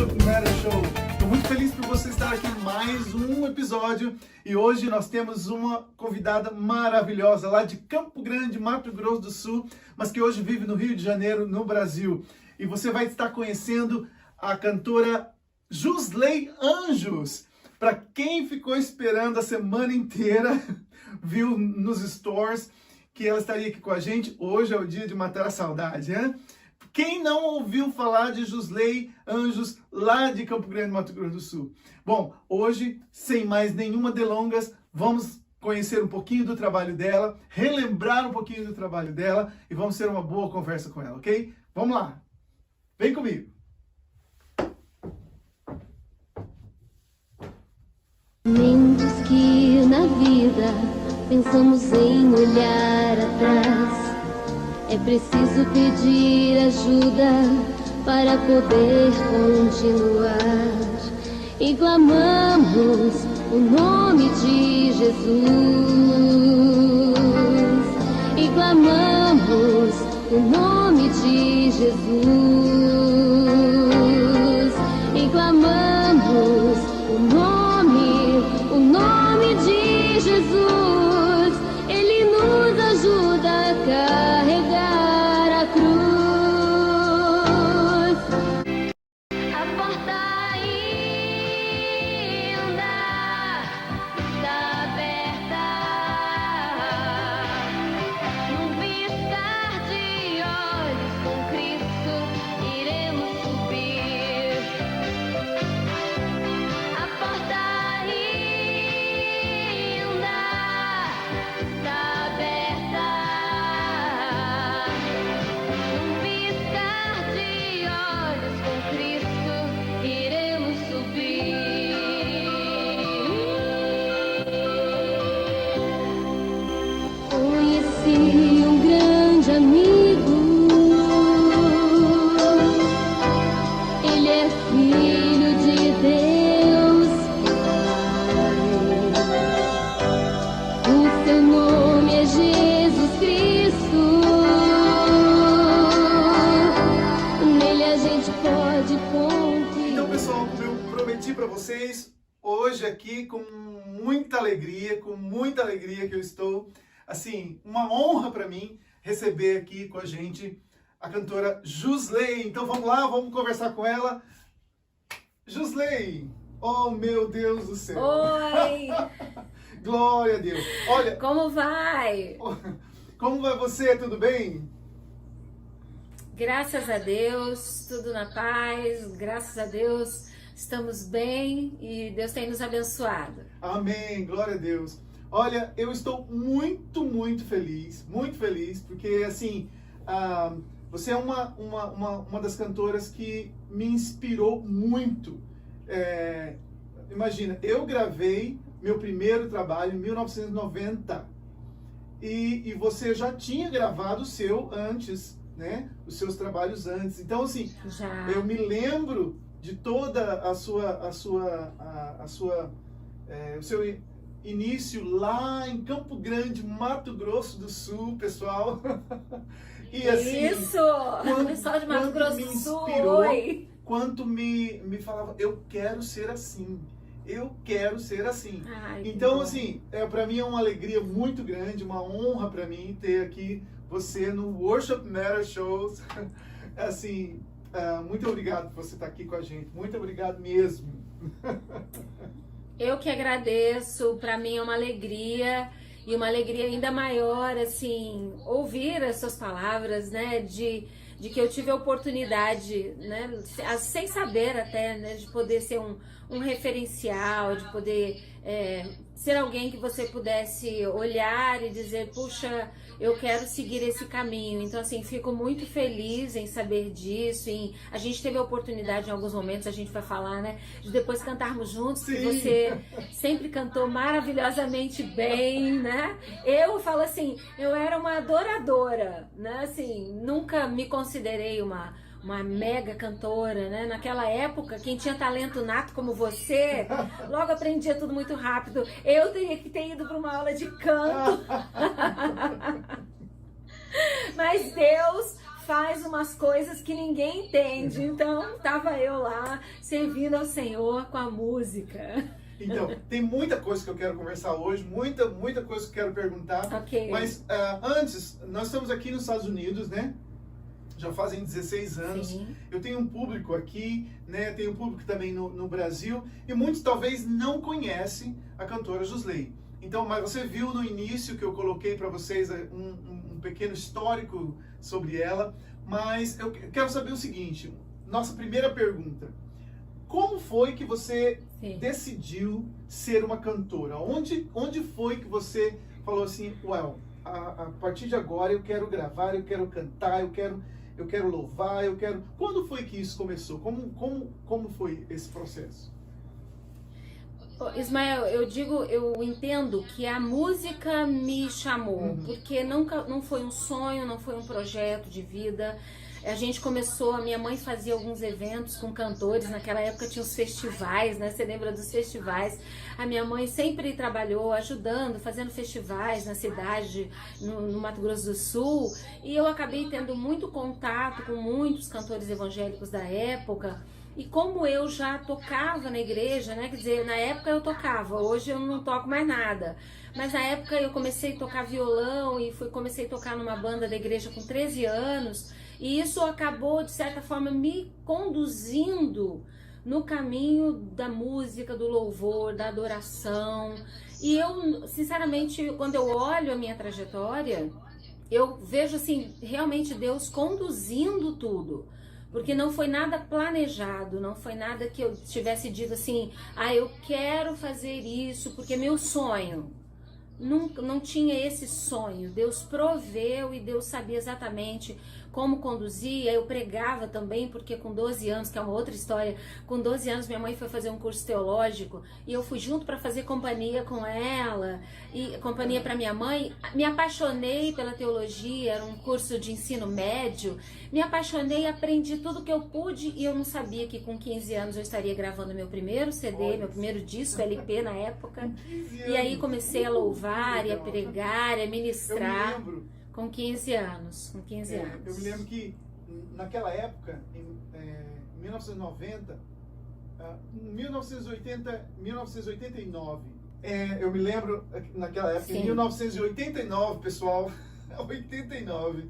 Worship Matter Show. Estou muito feliz por você estar aqui em mais um episódio e hoje nós temos uma convidada maravilhosa lá de Campo Grande, Mato Grosso do Sul, mas que hoje vive no Rio de Janeiro, no Brasil. E você vai estar conhecendo a cantora Jusley Anjos. Para quem ficou esperando a semana inteira, viu nos stores que ela estaria aqui com a gente, hoje é o dia de matar a saudade, né? Quem não ouviu falar de Jusley Anjos lá de Campo Grande, Mato Grosso do Sul? Bom, hoje, sem mais nenhuma delongas, vamos conhecer um pouquinho do trabalho dela, relembrar um pouquinho do trabalho dela e vamos ter uma boa conversa com ela, ok? Vamos lá! Vem comigo! Momentos que na vida pensamos em olhar atrás. É preciso pedir ajuda para poder continuar. E clamamos o nome de Jesus. E clamamos o nome de Jesus. E clamamos o nome de Jesus. Ele nos ajuda a carregar a cruz. A porta ainda está aberta. Num piscar de olhos com Cristo iremos subir. A porta ainda está aberta. Num piscar de olhos com Cristo iremos subir. Conheci um grande amigo. Ele é filho de Deus Pai. O seu nome é Jesus Cristo. Nele a gente pode confiar. Então, pessoal, como eu prometi para vocês, hoje aqui com muita alegria que eu estou, assim, uma honra para mim receber aqui com a gente a cantora Jusley. Então vamos lá, vamos conversar com ela. Jusley, oh meu Deus do céu. Oi! Glória a Deus. Olha, Como vai? como vai você? Tudo bem? Graças a Deus, tudo na paz, graças a Deus, estamos bem e Deus tem nos abençoado. Amém, glória a Deus. Olha, eu estou muito feliz, porque assim, você é uma das cantoras que me inspirou muito. Imagina, eu gravei meu primeiro trabalho em 1990 e você já tinha gravado o seu antes, né? Os seus trabalhos antes. Então, assim, Já. eu me lembro de toda o seu início lá em Campo Grande, Mato Grosso do Sul, pessoal. E assim, Isso! Pessoal de Mato quanto Grosso me do Sul, inspirou, oi! quanto me falava, eu quero ser assim. Eu quero ser assim. Ai, que Então, bom. assim, para mim é uma alegria muito grande, uma honra para mim ter aqui você no Worship Matter Shows. Assim, muito obrigado por você estar aqui com a gente. Muito obrigado mesmo. Eu que agradeço, para mim é uma alegria e uma alegria ainda maior, assim, ouvir as suas palavras, né, de que eu tive a oportunidade, né, sem saber até, né, de poder ser um referencial, de poder ser alguém que você pudesse olhar e dizer, puxa, eu quero seguir esse caminho. Então, assim, fico muito feliz em saber disso. A gente teve a oportunidade em alguns momentos, a gente vai falar, né, de depois cantarmos juntos, que Sim. você sempre cantou maravilhosamente bem, né? Eu falo assim, eu era uma adoradora, né? Assim, nunca me considerei uma mega cantora, né? Naquela época, quem tinha talento nato como você, logo aprendia tudo muito rápido. Eu teria que ter ido para uma aula de canto. Mas Deus faz umas coisas que ninguém entende. Então, tava eu lá servindo ao Senhor com a música. Então, tem muita coisa que eu quero conversar hoje, muita coisa que eu quero perguntar. Ok. Mas antes, nós estamos aqui nos Estados Unidos, né? Já fazem 16 anos. Sim. Eu tenho um público aqui, né? Tenho um público também no Brasil. E muitos talvez não conhecem a cantora Josley. Então, mas você viu no início que eu coloquei para vocês um pequeno histórico sobre ela. Mas eu quero saber o seguinte, nossa primeira pergunta. Como foi que você decidiu ser uma cantora? Onde foi que você falou assim, well, a partir de agora eu quero gravar, eu quero cantar, eu quero louvar, eu quero... Quando foi que isso começou? Como foi esse processo? Ismael, eu entendo que a música me chamou, porque não foi um sonho, não foi um projeto de vida. A gente começou, a minha mãe fazia alguns eventos com cantores, naquela época tinha os festivais, né? Você lembra dos festivais? A minha mãe sempre trabalhou ajudando, fazendo festivais na cidade, no Mato Grosso do Sul, e eu acabei tendo muito contato com muitos cantores evangélicos da época. E como eu já tocava na igreja, né? Quer dizer, na época eu tocava, hoje eu não toco mais nada. Mas na época eu comecei a tocar violão e comecei a tocar numa banda da igreja com 13 anos. E isso acabou, de certa forma, me conduzindo no caminho da música, do louvor, da adoração. E eu, sinceramente, quando eu olho a minha trajetória, eu vejo, assim, realmente Deus conduzindo tudo. Porque não foi nada planejado, não foi nada que eu tivesse dito assim, eu quero fazer isso porque é meu sonho. Não tinha esse sonho. Deus proveu e Deus sabia exatamente como conduzir. Eu pregava também, porque com 12 anos, que é uma outra história, com 12 anos minha mãe foi fazer um curso teológico e eu fui junto para fazer companhia com ela, e companhia para minha mãe. Me apaixonei pela teologia, era um curso de ensino médio, me apaixonei, aprendi tudo que eu pude e eu não sabia que com 15 anos eu estaria gravando meu primeiro CD, meu primeiro disco, LP na época. E aí comecei a louvar e a pregar, a ministrar. Eu me lembro. Com 15 anos, Eu me lembro que naquela época, em 1990, 1989, eu me lembro naquela época, em 1989, pessoal, 89,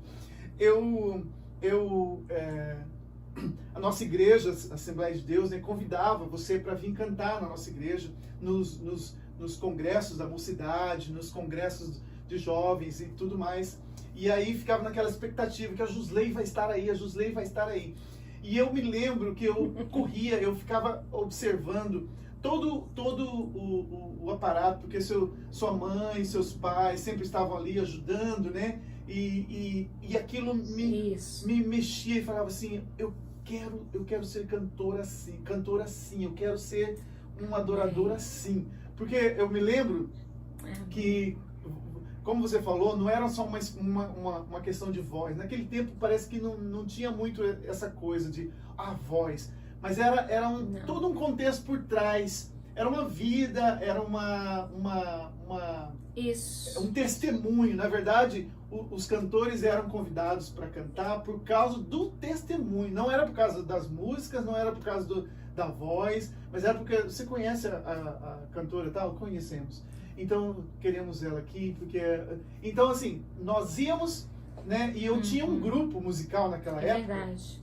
a nossa igreja, a Assembleia de Deus, né, convidava você para vir cantar na nossa igreja, nos congressos da mocidade, nos congressos de jovens e tudo mais. E aí ficava naquela expectativa que a Josley vai estar aí, a Josley vai estar aí. E eu me lembro que eu corria, eu ficava observando todo o aparato, porque sua mãe, seus pais sempre estavam ali ajudando, né? E aquilo me mexia e falava assim, eu quero ser cantora assim, eu quero ser um adorador assim. Porque eu me lembro que, como você falou, não era só uma questão de voz. Naquele tempo parece que não tinha muito essa coisa de voz. Mas era todo um contexto por trás. Era uma vida, era um testemunho. Na verdade, os cantores eram convidados para cantar por causa do testemunho. Não era por causa das músicas, não era por causa da voz, mas era porque... Você conhece a cantora e tal? Conhecemos. Então, queremos ela aqui, porque... Então, assim, nós íamos, né? E eu tinha um grupo musical naquela época, verdade,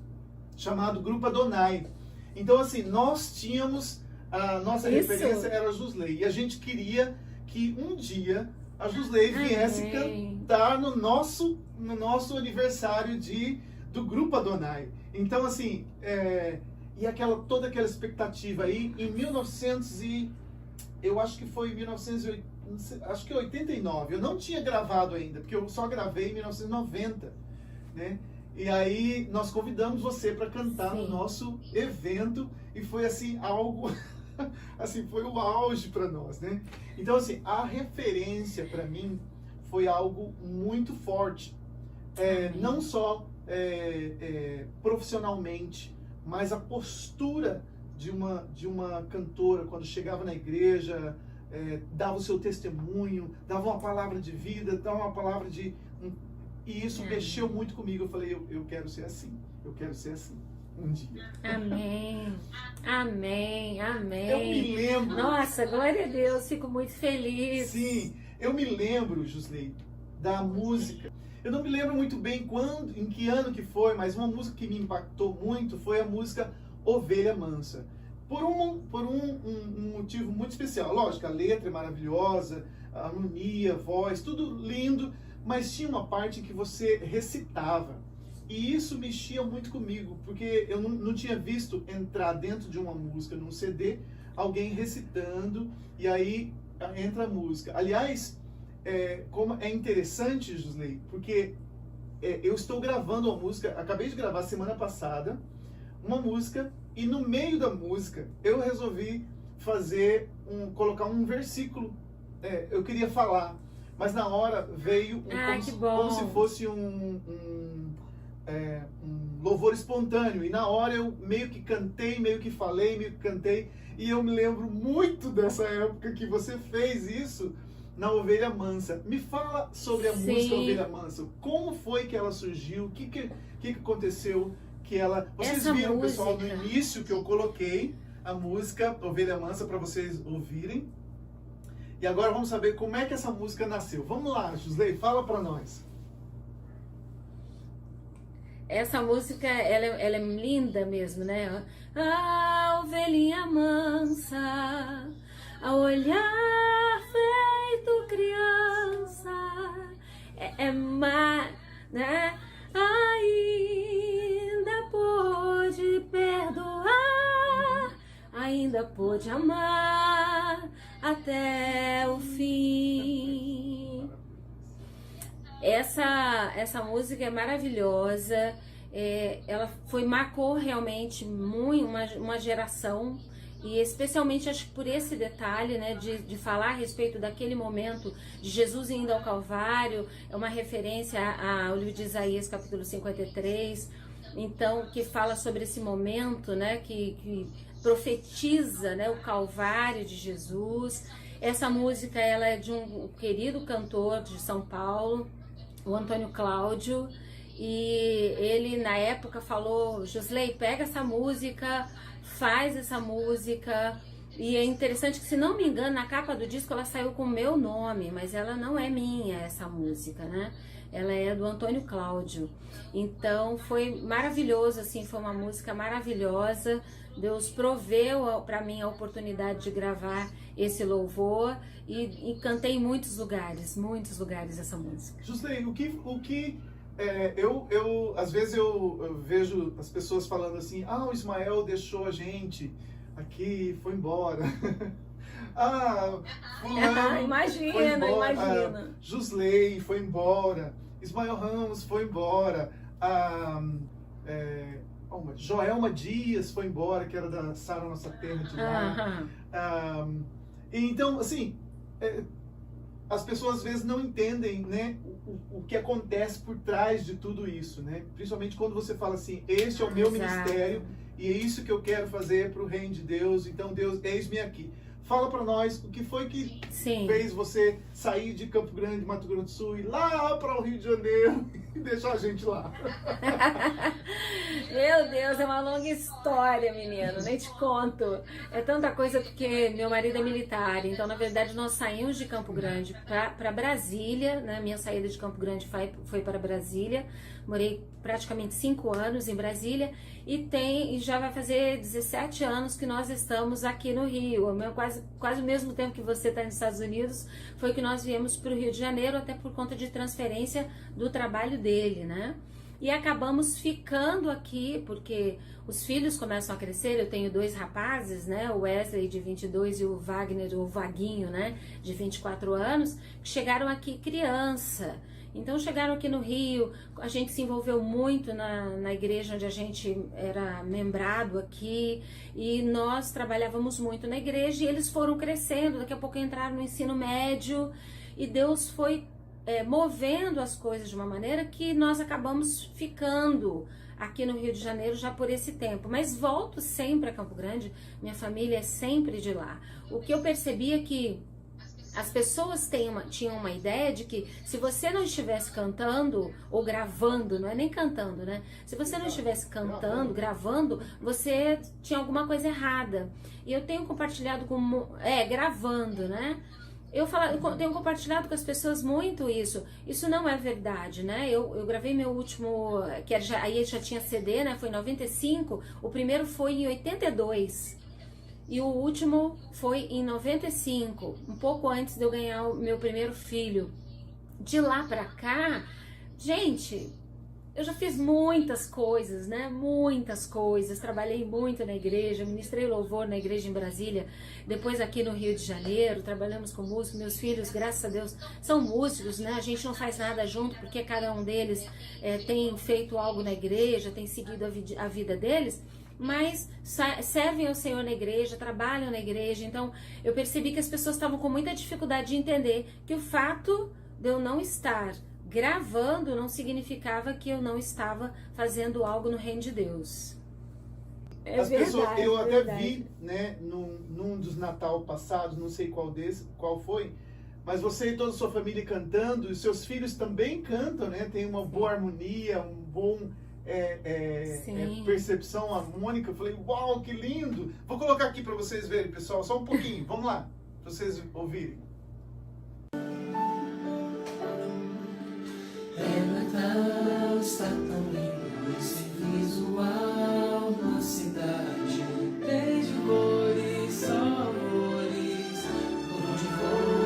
chamado Grupo Adonai. Então, assim, nós tínhamos... A nossa referência era a Josley. E a gente queria que um dia a Josley viesse cantar no nosso aniversário do Grupo Adonai. Então, assim, e toda aquela expectativa aí, em 1989, eu não tinha gravado ainda, porque eu só gravei em 1990, né? E aí nós convidamos você para cantar no nosso evento e foi assim algo, assim, foi o auge para nós, né? Então, assim, a referência para mim foi algo muito forte, não só profissionalmente, mas a postura de uma cantora quando chegava na igreja, dava o seu testemunho, dava uma palavra de vida, dava uma palavra E isso mexeu muito comigo. Eu falei, eu quero ser assim. Eu quero ser assim. Um dia. Amém. Amém. Amém. Eu me lembro. Nossa, glória a Deus. Fico muito feliz. Sim, eu me lembro, Josley, da música. Eu não me lembro muito bem quando, em que ano que foi, mas uma música que me impactou muito foi a música Ovelha Mansa. Por um motivo muito especial. Lógico, a letra é maravilhosa, a harmonia, a voz, tudo lindo, mas tinha uma parte que você recitava. E isso mexia muito comigo, porque eu não tinha visto entrar dentro de uma música, num CD, alguém recitando, e aí entra a música. Aliás, como é interessante, Josley, porque eu estou gravando uma música, acabei de gravar semana passada, uma música, e no meio da música eu resolvi colocar um versículo. Eu queria falar, mas na hora veio como se fosse um louvor espontâneo, e na hora eu meio que cantei, meio que falei, meio que cantei, e eu me lembro muito dessa época que você fez isso na Ovelha Mansa. Me fala sobre a música Ovelha Mansa. Como foi que ela surgiu? O que aconteceu que ela... Vocês viram, pessoal, no início que eu coloquei a música Ovelha Mansa para vocês ouvirem. E agora vamos saber como é que essa música nasceu. Vamos lá, Josley, fala para nós. Essa música, ela é linda mesmo, né? A ovelhinha mansa, a olhar feito criança, né? Ainda pôde perdoar, ainda pôde amar até o fim. Essa música é maravilhosa, ela marcou realmente muito uma geração, e especialmente acho que por esse detalhe, né, de falar a respeito daquele momento de Jesus indo ao Calvário. É uma referência ao livro de Isaías, capítulo 53, então, que fala sobre esse momento, né, que profetiza, né, o Calvário de Jesus. Essa música, ela é de um querido cantor de São Paulo, o Antônio Cláudio, e ele na época falou: Josley, pega essa música, faz essa música. E é interessante que, se não me engano, na capa do disco ela saiu com o meu nome, mas ela não é minha, essa música, né? Ela é do Antônio Cláudio. Então foi maravilhoso, assim, foi uma música maravilhosa. Deus proveu para mim a oportunidade de gravar esse louvor, e cantei em muitos lugares essa música. Josley, às vezes eu vejo as pessoas falando assim: o Ismael deixou a gente aqui, foi embora. Fulano Imagina. Josley foi embora, Ismael Ramos foi embora, Joelma Dias foi embora, que era da Sara Nossa Terra de lá. Então, assim, as pessoas às vezes não entendem, né, o que acontece por trás de tudo isso, né? Principalmente quando você fala assim: este é o meu ministério e é isso que eu quero fazer para o reino de Deus. Então, Deus, eis-me aqui. Fala para nós o que foi que fez você sair de Campo Grande, Mato Grosso do Sul, e ir lá para o Rio de Janeiro e deixar a gente lá. Meu Deus, é uma longa história, menino, nem te conto. É tanta coisa, porque meu marido é militar, então na verdade nós saímos de Campo Grande para Brasília, né? Minha saída de Campo Grande foi para Brasília. Morei praticamente 5 anos em Brasília, e já vai fazer 17 anos que nós estamos aqui no Rio. Quase o mesmo tempo que você está nos Estados Unidos, foi que nós viemos para o Rio de Janeiro, até por conta de transferência do trabalho dele, né? E acabamos ficando aqui, porque os filhos começam a crescer. Eu tenho 2 rapazes, né? O Wesley, de 22, e o Wagner, o Vaguinho, né? De 24 anos, que chegaram aqui criança. Então chegaram aqui no Rio, a gente se envolveu muito na igreja onde a gente era membrado aqui, e nós trabalhávamos muito na igreja, e eles foram crescendo, daqui a pouco entraram no ensino médio, e Deus foi movendo as coisas de uma maneira que nós acabamos ficando aqui no Rio de Janeiro já por esse tempo. Mas volto sempre a Campo Grande, minha família é sempre de lá. O que eu percebi é que As pessoas tinham uma ideia de que se você não estivesse cantando ou gravando, não é nem cantando, né? Se você não estivesse cantando, gravando, você tinha alguma coisa errada. E eu tenho compartilhado gravando, né? Eu tenho compartilhado com as pessoas muito isso. Isso não é verdade, né? Eu gravei meu último, aí já tinha CD, né? Foi em 95. O primeiro foi em 82. E o último foi em 95, um pouco antes de eu ganhar o meu primeiro filho. De lá pra cá, gente, eu já fiz muitas coisas, né? Muitas coisas. Trabalhei muito na igreja, ministrei louvor na igreja em Brasília, depois aqui no Rio de Janeiro, trabalhamos com músicos. Meus filhos, graças a Deus, são músicos, né? A gente não faz nada junto, porque cada um deles tem feito algo na igreja, tem seguido a vida deles, mas servem ao Senhor na igreja, trabalham na igreja. Então eu percebi que as pessoas estavam com muita dificuldade de entender que o fato de eu não estar gravando não significava que eu não estava fazendo algo no reino de Deus. As pessoas, eu até vi, né, num dos Natal passados, não sei qual foi, mas você e toda a sua família cantando, e os seus filhos também cantam, né? Tem uma boa harmonia, um bom percepção harmônica. Eu falei, uau, que lindo! Vou colocar aqui para vocês verem, pessoal, só um pouquinho. Vamos lá, para vocês ouvirem. Natal está tão lindo, esse visual na cidade, desde cores, sabores, por onde vou.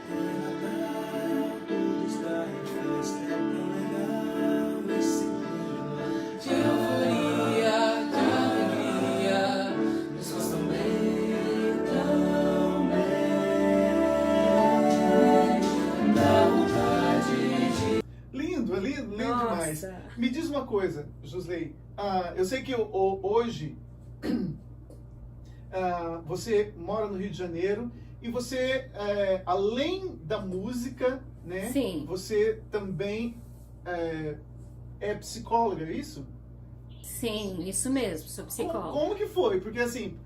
Natal, tudo está em festa, é tão legal esse clima de euforia, de alegria, pessoas tão bem, tão bem. Lindo demais. Me diz uma coisa, Josley. Eu sei que hoje você mora no Rio de Janeiro e você, além da música, né? Sim. Você também é psicóloga, é isso? Sim, isso mesmo, sou psicóloga. Como que foi? Porque assim,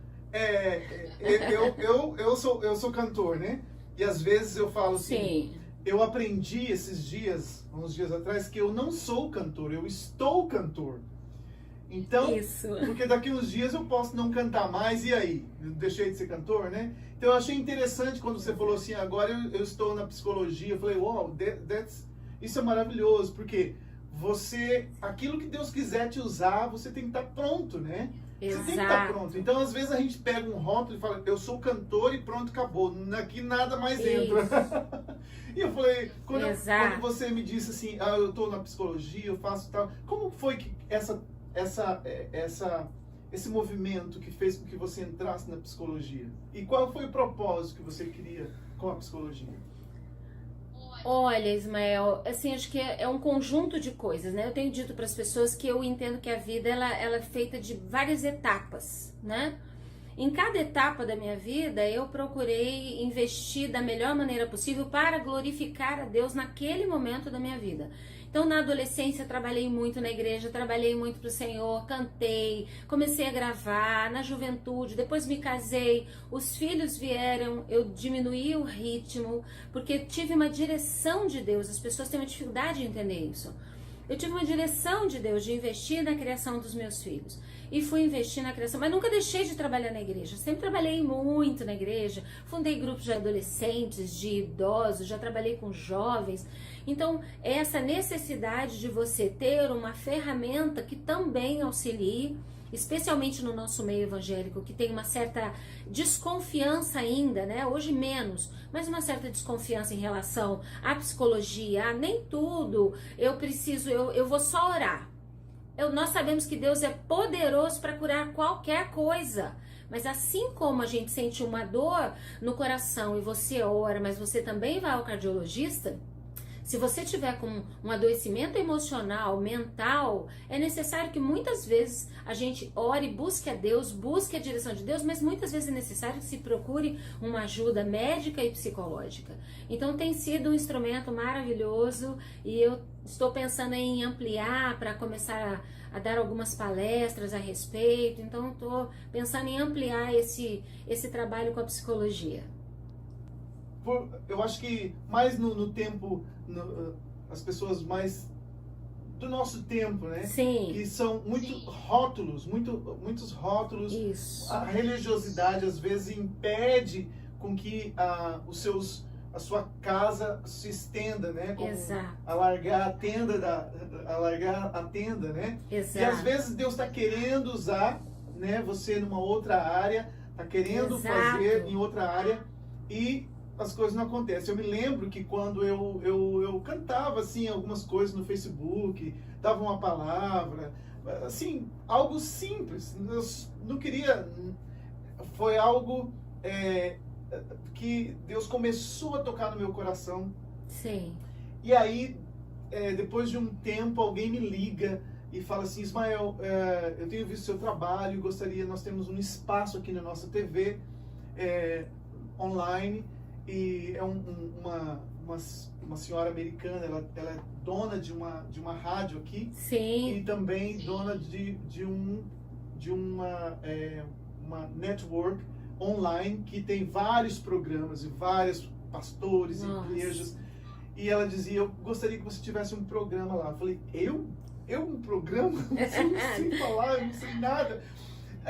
eu sou cantor, né? E às vezes eu falo assim, Sim. Eu aprendi uns dias atrás, que eu não sou cantor, eu estou cantor. Então, Isso. porque daqui uns dias eu posso não cantar mais, e aí? Eu deixei de ser cantor, né? Então eu achei interessante quando você falou assim, agora eu estou na psicologia. Eu falei, wow, isso é maravilhoso, porque aquilo que Deus quiser te usar, você tem que estar pronto, né? Exato. Você tem que estar pronto. Então, às vezes, a gente pega um rótulo e fala, eu sou cantor e pronto, acabou. Aqui nada mais entra. E eu falei, quando você me disse assim, eu estou na psicologia, eu faço tal. Como foi que esse movimento que fez com que você entrasse na psicologia? E qual foi o propósito que você queria com a psicologia? Olha, Ismael, assim, acho que é um conjunto de coisas, né? Eu tenho dito para as pessoas que eu entendo que a vida ela é feita de várias etapas, né? Em cada etapa da minha vida, eu procurei investir da melhor maneira possível para glorificar a Deus naquele momento da minha vida. Então, na adolescência, trabalhei muito na igreja, trabalhei muito para o Senhor, cantei, comecei a gravar. Na juventude, depois me casei, os filhos vieram, eu diminuí o ritmo, porque tive uma direção de Deus. As pessoas têm uma dificuldade de entender isso. Eu tive uma direção de Deus de investir na criação dos meus filhos. E fui investir na criação, mas nunca deixei de trabalhar na igreja. Sempre trabalhei muito na igreja. Fundei grupos de adolescentes, de idosos, já trabalhei com jovens. Então, essa necessidade de você ter uma ferramenta que também auxilie, especialmente no nosso meio evangélico, que tem uma certa desconfiança ainda, né? Hoje menos, mas uma certa desconfiança em relação à psicologia, nem tudo eu vou só orar. Nós sabemos que Deus é poderoso para curar qualquer coisa, mas assim como a gente sente uma dor no coração e você ora, mas você também vai ao cardiologista, Se você tiver com um adoecimento emocional, mental, é necessário que muitas vezes a gente ore, busque a Deus, busque a direção de Deus, mas muitas vezes é necessário que se procure uma ajuda médica e psicológica. Então tem sido um instrumento maravilhoso e eu estou pensando em ampliar para começar a dar algumas palestras a respeito. Então estou pensando em ampliar esse trabalho com a psicologia. Eu acho que mais no tempo, as pessoas mais do nosso tempo, né? Sim. Que são muitos rótulos. Isso. A religiosidade às vezes impede com que a sua casa se estenda, né? Como Exato. alargar a tenda, né? Exato. E às vezes Deus está querendo usar, né? Você numa outra área, está querendo Exato. fazer em outra área e as coisas não acontecem. Eu me lembro que quando eu cantava assim algumas coisas no Facebook, dava uma palavra, assim, algo simples. Eu não queria. Foi algo que Deus começou a tocar no meu coração. Sim. E aí, depois de um tempo, alguém me liga e fala assim: Ismael, eu tenho visto seu trabalho, nós temos um espaço aqui na nossa TV online. E é uma senhora americana, ela é dona de uma rádio aqui. Sim. E também dona de uma network online que tem vários programas e vários pastores, Nossa. igrejas. E ela dizia: eu gostaria que você tivesse um programa lá. Eu falei: eu um programa? Eu não sei falar, eu não sei nada.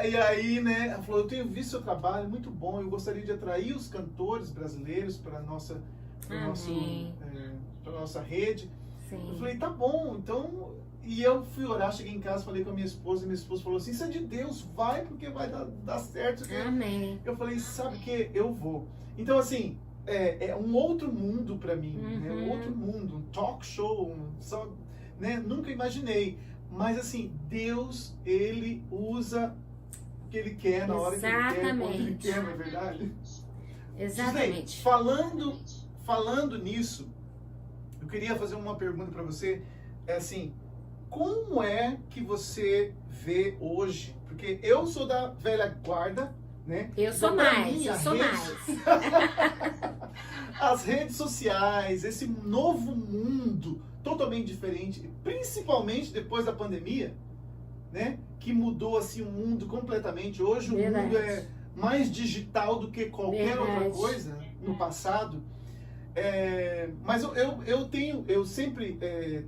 E aí, né, ela falou: eu tenho visto seu trabalho, muito bom, eu gostaria de atrair os cantores brasileiros para a nossa rede. Sim. Eu falei: tá bom, então... E eu fui orar, cheguei em casa, falei com a minha esposa, e minha esposa falou assim: isso é de Deus, vai, porque vai dar certo. Amém. Eu falei: sabe o que? Eu vou. Então, assim, é um outro mundo para mim, né? Um outro mundo, um talk show, né? Nunca imaginei. Mas, assim, Deus, Ele usa que Ele quer, na hora que Ele quer, quando Ele quer, não é verdade? Exatamente. Falando nisso, eu queria fazer uma pergunta para você, assim, como é que você vê hoje? Porque eu sou da velha guarda, né? Eu sou Então, pra mais, mim, eu sou mais. As redes sociais, esse novo mundo totalmente diferente, principalmente depois da pandemia, né? Que mudou assim o mundo completamente. Hoje Verdade. O mundo é mais digital do que qualquer outra Verdade. coisa no passado. Mas eu sempre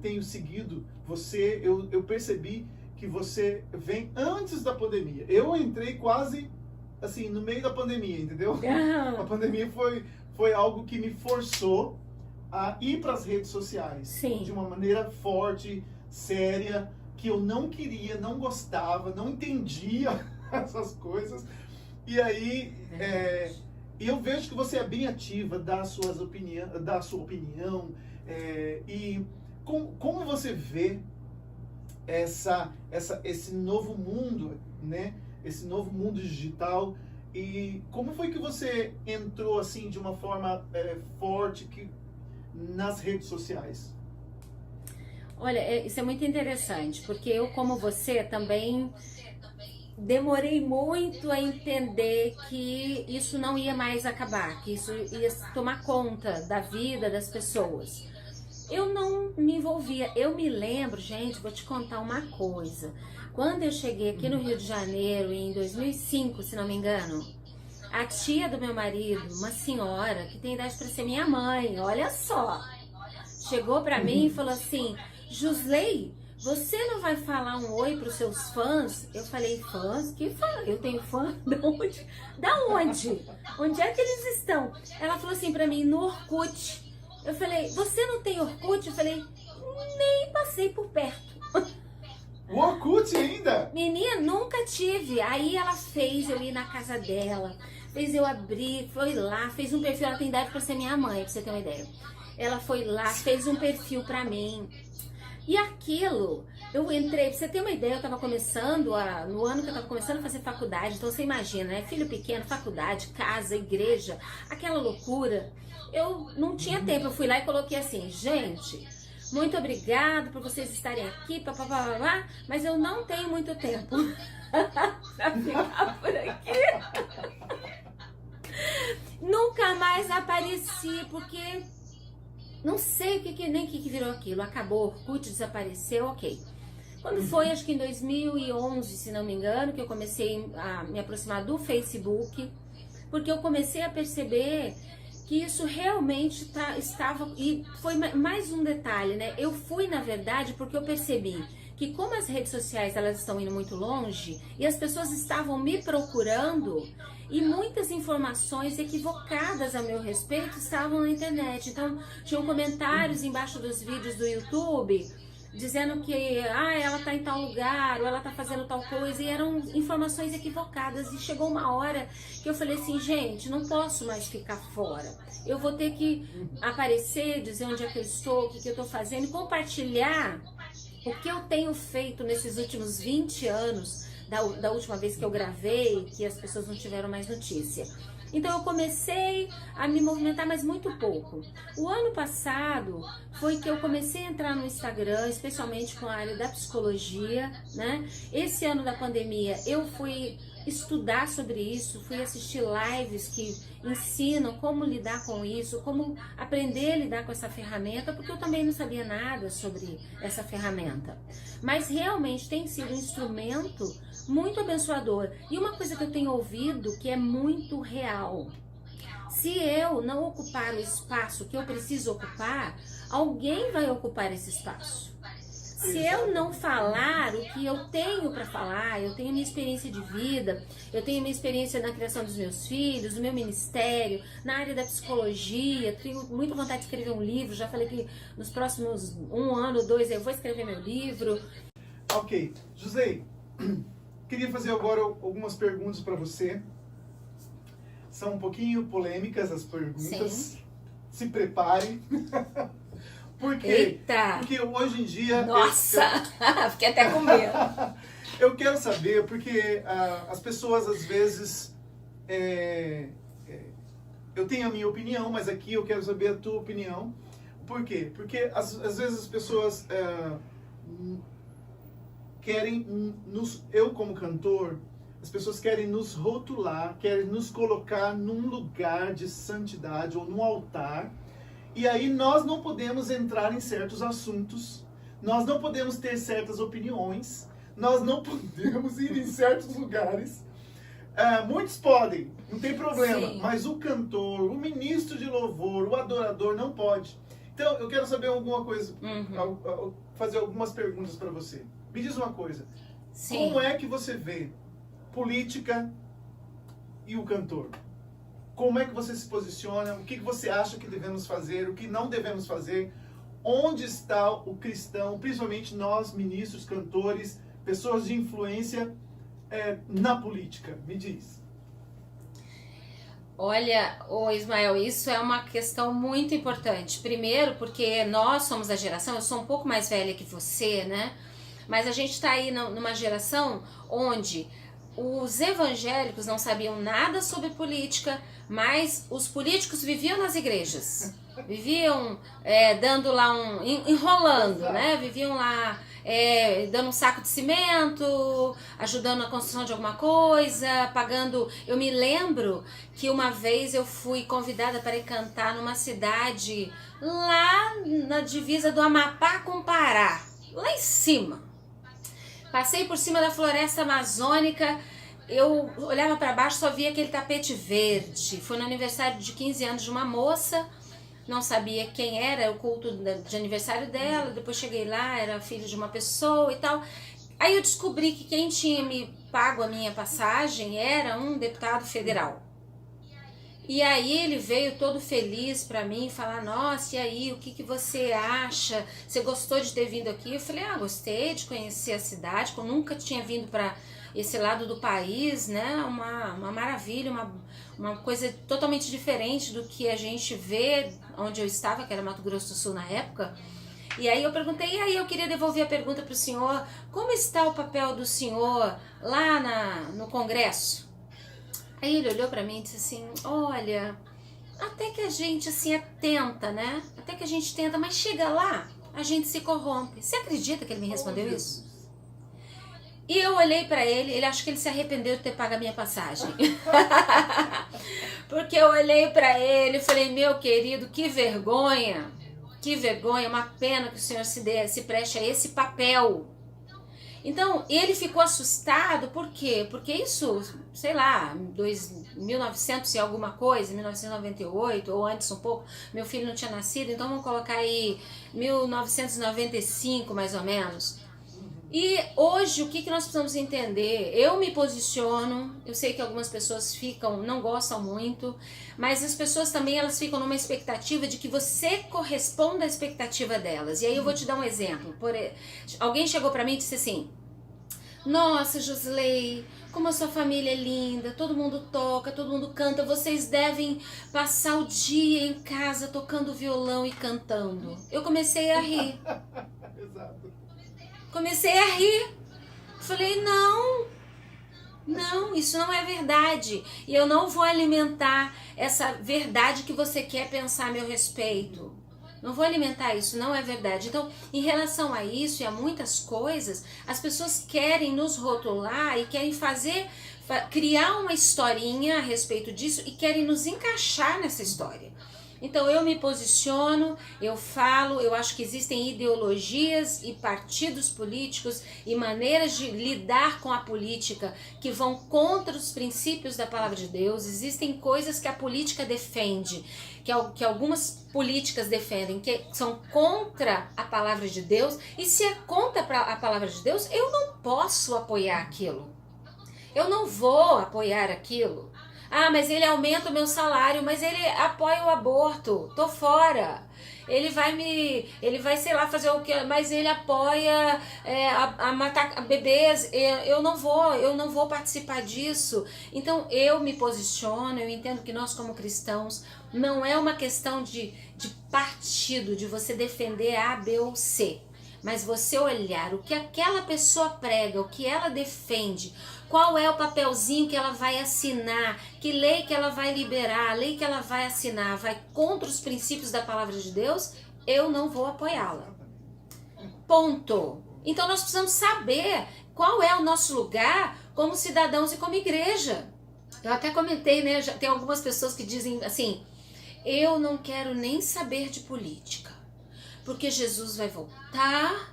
tenho seguido você. Eu percebi que você vem antes da pandemia. Eu entrei quase assim no meio da pandemia, entendeu? A pandemia foi algo que me forçou a ir para as redes sociais. Sim. De uma maneira forte, séria, que eu não queria, não gostava, não entendia essas coisas. E aí, eu vejo que você é bem ativa, dá a sua opinião. E como você vê esse novo mundo, né? Esse novo mundo digital, e como foi que você entrou assim de uma forma forte nas redes sociais? Olha, isso é muito interessante, porque eu, como você, também demorei muito a entender que isso não ia mais acabar, que isso ia tomar conta da vida das pessoas. Eu não me envolvia. Eu me lembro, gente, vou te contar uma coisa. Quando eu cheguei aqui no Rio de Janeiro, em 2005, se não me engano, a tia do meu marido, uma senhora que tem idade para ser minha mãe, olha só, chegou para mim e falou assim: Josley, você não vai falar um oi para os seus fãs? Eu falei: fãs? Que fã? Eu tenho fã? Da onde? Da onde? Onde é que eles estão? Ela falou assim para mim: no Orkut. Eu falei: você não tem Orkut? Eu falei: nem passei por perto. O Orkut ainda? Menina, nunca tive. Aí ela fez eu ir na casa dela, fez eu abrir, foi lá, fez um perfil. Ela tem idade para ser minha mãe, pra você ter uma ideia. Ela foi lá, fez um perfil pra mim. E aquilo Eu entrei, pra você ter uma ideia, eu tava começando, no ano que eu tava começando a fazer faculdade, então você imagina, né? Filho pequeno, faculdade, casa, igreja, aquela loucura. Eu não tinha tempo, eu fui lá e coloquei assim, gente, muito obrigado por vocês estarem aqui, papapá, mas eu não tenho muito tempo pra ficar por aqui. Nunca mais apareci, porque não sei nem o que virou aquilo. Acabou, o Orkut desapareceu, ok. Quando foi, acho que em 2011, se não me engano, que eu comecei a me aproximar do Facebook, porque eu comecei a perceber que isso realmente estava... E foi mais um detalhe, né? Eu fui, na verdade, porque eu percebi que como as redes sociais elas estão indo muito longe e as pessoas estavam me procurando e muitas informações equivocadas a meu respeito estavam na internet. Então, tinham comentários embaixo dos vídeos do YouTube dizendo que ela tá em tal lugar, ou ela tá fazendo tal coisa, e eram informações equivocadas. E chegou uma hora que eu falei assim, gente, não posso mais ficar fora. Eu vou ter que aparecer, dizer onde é que eu estou, o que eu tô fazendo, e compartilhar o que eu tenho feito nesses últimos 20 anos, da última vez que eu gravei, que as pessoas não tiveram mais notícia. Então eu comecei a me movimentar, mas muito pouco. O ano passado foi que eu comecei a entrar no Instagram, especialmente com a área da psicologia, né? Esse ano da pandemia eu fui estudar sobre isso, fui assistir lives que ensinam como lidar com isso, como aprender a lidar com essa ferramenta, porque eu também não sabia nada sobre essa ferramenta. Mas realmente tem sido um instrumento muito abençoador. E uma coisa que eu tenho ouvido que é muito real: se eu não ocupar o espaço que eu preciso ocupar, alguém vai ocupar esse espaço. Se eu não falar o que eu tenho para falar, eu tenho minha experiência de vida, eu tenho minha experiência na criação dos meus filhos, no meu ministério, na área da psicologia, tenho muita vontade de escrever um livro, já falei que nos próximos 1 ano, 2, eu vou escrever meu livro. Ok, José, queria fazer agora algumas perguntas para você. São um pouquinho polêmicas as perguntas. Sim. Se prepare. Por quê? Eita! Porque hoje em dia... Nossa! Fiquei até com medo. Eu quero saber, porque as pessoas às vezes... eu tenho a minha opinião, mas aqui eu quero saber a tua opinião. Por quê? Porque às vezes as pessoas querem eu como cantor, as pessoas querem nos rotular, querem nos colocar num lugar de santidade ou num altar. E aí nós não podemos entrar em certos assuntos, nós não podemos ter certas opiniões, nós não podemos ir em certos lugares. Muitos podem, não tem problema, Sim. Mas o Cantor, o ministro de louvor, o adorador não pode. Então eu quero saber alguma coisa, fazer algumas perguntas para você. Me diz uma coisa, Sim. Como é que você vê política e o cantor? Como é que você se posiciona? O que você acha que devemos fazer? O que não devemos fazer? Onde está o cristão, principalmente nós, ministros, cantores, pessoas de influência na política? Me diz. Olha, Ismael, isso é uma questão muito importante. Primeiro, porque nós somos a geração, eu sou um pouco mais velha que você, né? Mas a gente está aí numa geração onde os evangélicos não sabiam nada sobre política, mas os políticos viviam nas igrejas, viviam dando lá enrolando, né? Viviam lá dando um saco de cimento, ajudando na construção de alguma coisa, pagando. Eu me lembro que uma vez eu fui convidada para ir cantar numa cidade lá na divisa do Amapá com o Pará, lá em cima. Passei por cima da floresta amazônica, eu olhava para baixo, só via aquele tapete verde. Foi no aniversário de 15 anos de uma moça, não sabia quem era, o culto de aniversário dela. Depois cheguei lá, era filho de uma pessoa e tal. Aí eu descobri que quem tinha me pago a minha passagem era um deputado federal. E aí ele veio todo feliz pra mim falar: nossa, e aí, o que você acha? Você gostou de ter vindo aqui? Eu falei: gostei de conhecer a cidade, eu nunca tinha vindo pra esse lado do país, né? Uma maravilha, uma coisa totalmente diferente do que a gente vê onde eu estava, que era Mato Grosso do Sul na época. E aí eu perguntei, e aí eu queria devolver a pergunta para o senhor, como está o papel do senhor lá no Congresso? Aí ele olhou para mim e disse assim, olha, até que a gente assim tenta, né? Até que a gente tenta, mas chega lá, a gente se corrompe. Você acredita que ele me respondeu isso? E eu olhei pra ele acho que ele se arrependeu de ter pago a minha passagem. Porque eu olhei pra ele e falei, meu querido, que vergonha, uma pena que o senhor se preste a esse papel. Então, ele ficou assustado, por quê? Porque isso, sei lá, 1900 e alguma coisa, 1998, ou antes um pouco, meu filho não tinha nascido, então vamos colocar aí 1995, mais ou menos. E hoje, o que nós precisamos entender? Eu me posiciono, eu sei que algumas pessoas não gostam muito, mas as pessoas também, elas ficam numa expectativa de que você corresponda à expectativa delas. E aí eu vou te dar um exemplo. Alguém chegou pra mim e disse assim, nossa, Josley, como a sua família é linda, todo mundo toca, todo mundo canta, vocês devem passar o dia em casa tocando violão e cantando. Eu comecei a rir. Exato. Comecei a rir. Falei, não, isso não é verdade. E eu não vou alimentar essa verdade que você quer pensar a meu respeito. Não vou alimentar isso, não é verdade. Então, em relação a isso e a muitas coisas, as pessoas querem nos rotular e querem criar uma historinha a respeito disso e querem nos encaixar nessa história. Então eu me posiciono, eu falo, eu acho que existem ideologias e partidos políticos e maneiras de lidar com a política que vão contra os princípios da palavra de Deus. Existem coisas que a política defende, que algumas políticas defendem, que são contra a palavra de Deus, e se é contra a palavra de Deus, eu não posso apoiar aquilo. Eu não vou apoiar aquilo. Ah, mas ele aumenta o meu salário, mas ele apoia o aborto, tô fora. Ele vai, sei lá, fazer o que, mas ele apoia a matar bebês, eu não vou participar disso. Então eu me posiciono, eu entendo que nós como cristãos, não é uma questão de partido, de você defender A, B ou C. Mas você olhar o que aquela pessoa prega, o que ela defende, qual é o papelzinho que ela vai assinar, que lei que ela vai liberar, a lei que ela vai assinar, vai contra os princípios da palavra de Deus, eu não vou apoiá-la. Ponto. Então nós precisamos saber qual é o nosso lugar como cidadãos e como igreja. Eu até comentei, né? Tem algumas pessoas que dizem assim, eu não quero nem saber de política, porque Jesus vai voltar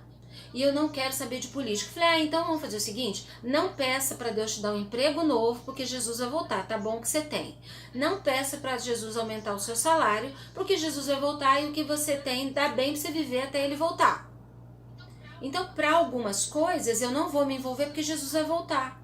e eu não quero saber de política. Falei, então vamos fazer o seguinte, não peça para Deus te dar um emprego novo, porque Jesus vai voltar, tá bom que você tem. Não peça para Jesus aumentar o seu salário, porque Jesus vai voltar e o que você tem dá bem para você viver até ele voltar. Então, para algumas coisas eu não vou me envolver porque Jesus vai voltar.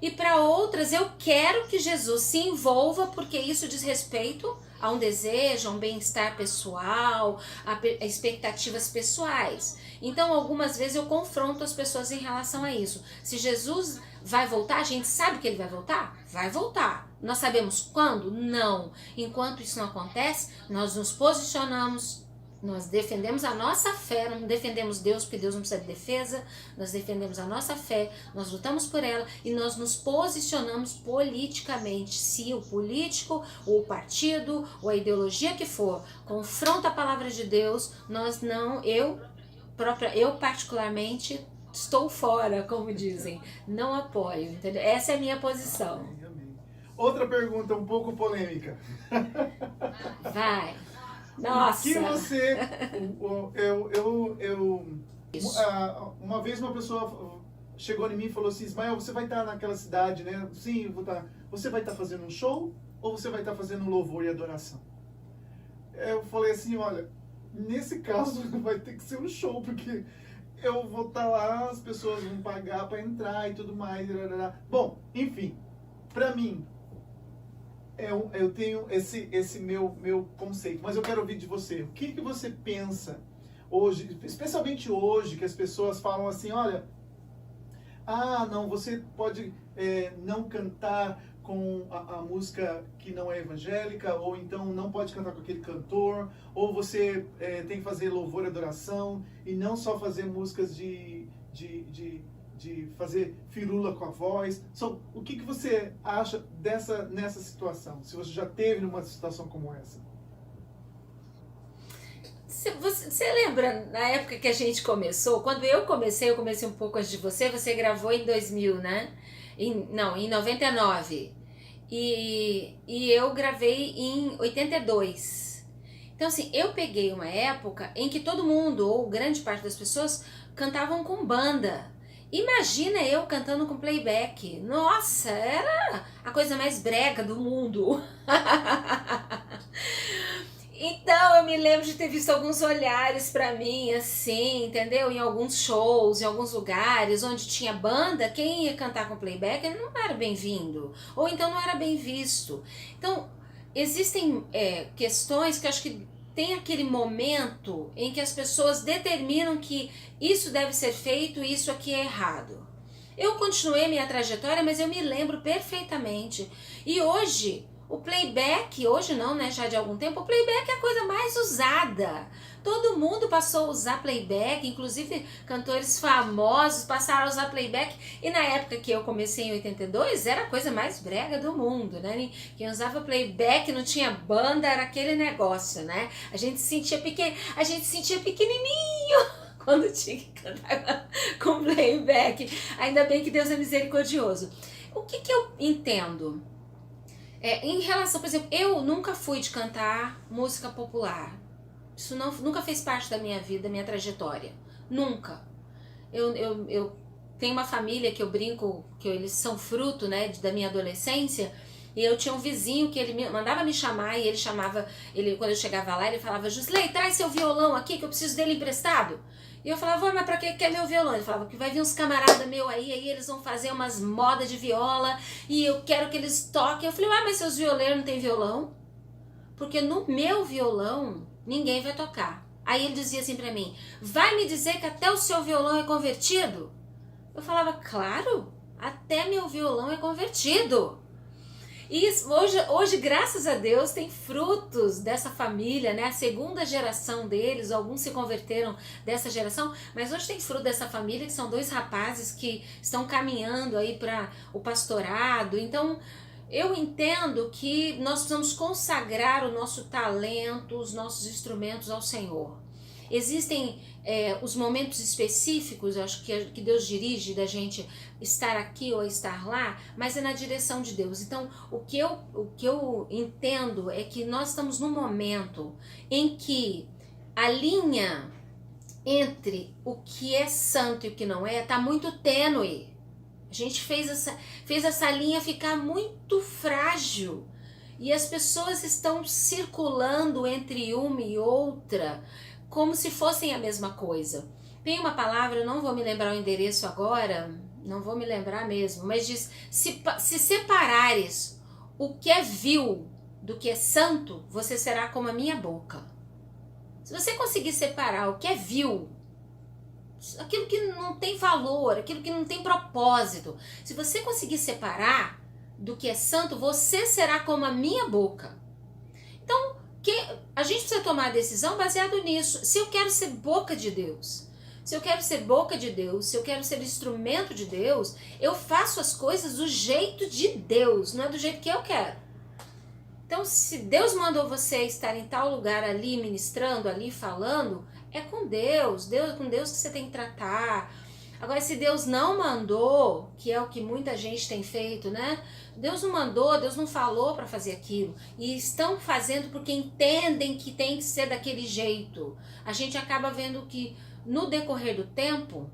E para outras eu quero que Jesus se envolva, porque isso diz respeito a um desejo, a um bem-estar pessoal, a expectativas pessoais. Então, algumas vezes eu confronto as pessoas em relação a isso. Se Jesus vai voltar, a gente sabe que ele vai voltar? Vai voltar. Nós sabemos quando? Não. Enquanto isso não acontece, nós nos posicionamos, nós defendemos a nossa fé, não defendemos Deus, porque Deus não precisa de defesa, nós defendemos a nossa fé, nós lutamos por ela e nós nos posicionamos politicamente. Se o político, ou o partido, ou a ideologia que for, confronta a palavra de Deus, eu particularmente estou fora, como dizem, não apoio, entendeu? Essa é a minha posição. Amém, amém. Outra pergunta um pouco polêmica. Vai. Nossa. Que você, uma vez uma pessoa chegou em mim e falou assim, Ismael, você vai estar naquela cidade, né? Sim, eu vou estar. Você vai estar fazendo um show ou você vai estar fazendo louvor e adoração? Eu falei assim, olha, nesse caso vai ter que ser um show, porque eu vou estar lá, as pessoas vão pagar para entrar e tudo mais. Bom, enfim, para mim, eu tenho esse meu conceito, mas eu quero ouvir de você. O que você pensa hoje, especialmente hoje, que as pessoas falam assim, olha, não, você pode não cantar com a música que não é evangélica, ou então não pode cantar com aquele cantor, ou você tem que fazer louvor e adoração, e não só fazer músicas de fazer firula com a voz. O que você acha nessa situação, se você já teve numa situação como essa? Você lembra na época que a gente começou? Quando eu comecei um pouco antes de você gravou em 2000, né? Em 99. E eu gravei em 82. Então, assim, eu peguei uma época em que todo mundo, ou grande parte das pessoas, cantavam com banda. Imagina eu cantando com playback. Nossa, era a coisa mais brega do mundo. Então eu me lembro de ter visto alguns olhares pra mim, assim, entendeu? Em alguns shows, em alguns lugares onde tinha banda, quem ia cantar com playback ele não era bem-vindo, ou então não era bem visto. Então existem questões que eu acho que tem aquele momento em que as pessoas determinam que isso deve ser feito e isso aqui é errado. Eu continuei minha trajetória, mas eu me lembro perfeitamente. E hoje, o playback, hoje não, né, já de algum tempo, o playback é a coisa mais usada. Todo mundo passou a usar playback, inclusive cantores famosos passaram a usar playback. E na época que eu comecei em 82, era a coisa mais brega do mundo, né? Quem usava playback não tinha banda, era aquele negócio, né? A gente se sentia pequenininho quando tinha que cantar com playback. Ainda bem que Deus é misericordioso. O que eu entendo? Em relação, por exemplo, eu nunca fui de cantar música popular. Isso nunca fez parte da minha vida, da minha trajetória. Nunca. Eu tenho uma família que eu brinco, que eles são fruto, né, da minha adolescência. E eu tinha um vizinho que ele mandava me chamar, e quando eu chegava lá, ele falava: Jusley, traz seu violão aqui que eu preciso dele emprestado. E eu falava: mas pra que quer meu violão? Ele falava que vai vir uns camaradas meus aí eles vão fazer umas modas de viola e eu quero que eles toquem. Eu falei: mas seus violeiros não tem violão? Porque no meu violão ninguém vai tocar. Aí ele dizia assim pra mim: vai me dizer que até o seu violão é convertido? Eu falava: claro, até meu violão é convertido. E hoje, graças a Deus, tem frutos dessa família, né? A segunda geração deles, alguns se converteram dessa geração, mas hoje tem fruto dessa família, que são 2 rapazes que estão caminhando aí para o pastorado. Então, eu entendo que nós precisamos consagrar o nosso talento, os nossos instrumentos ao Senhor. Existem os momentos específicos, eu acho que Deus dirige da gente estar aqui ou estar lá, mas é na direção de Deus. Então, o que eu entendo é que nós estamos num momento em que a linha entre o que é santo e o que não é está muito tênue. A gente fez essa linha ficar muito frágil. E as pessoas estão circulando entre uma e outra como se fossem a mesma coisa. Tem uma palavra, eu não vou me lembrar o endereço agora, não vou me lembrar mesmo, mas diz: se separares o que é vil do que é santo, você será como a minha boca. Se você conseguir separar o que é vil, aquilo que não tem valor, aquilo que não tem propósito, se você conseguir separar do que é santo, você será como a minha boca. Então, a gente precisa tomar a decisão baseado nisso. Se eu quero ser boca de Deus, se eu quero ser boca de Deus, se eu quero ser instrumento de Deus, eu faço as coisas do jeito de Deus, não é do jeito que eu quero. Então, se Deus mandou você estar em tal lugar ali, ministrando, ali falando, é com Deus, com Deus que você tem que tratar. Agora, se Deus não mandou, que é o que muita gente tem feito, né? Deus não mandou, Deus não falou para fazer aquilo. E estão fazendo porque entendem que tem que ser daquele jeito. A gente acaba vendo que no decorrer do tempo,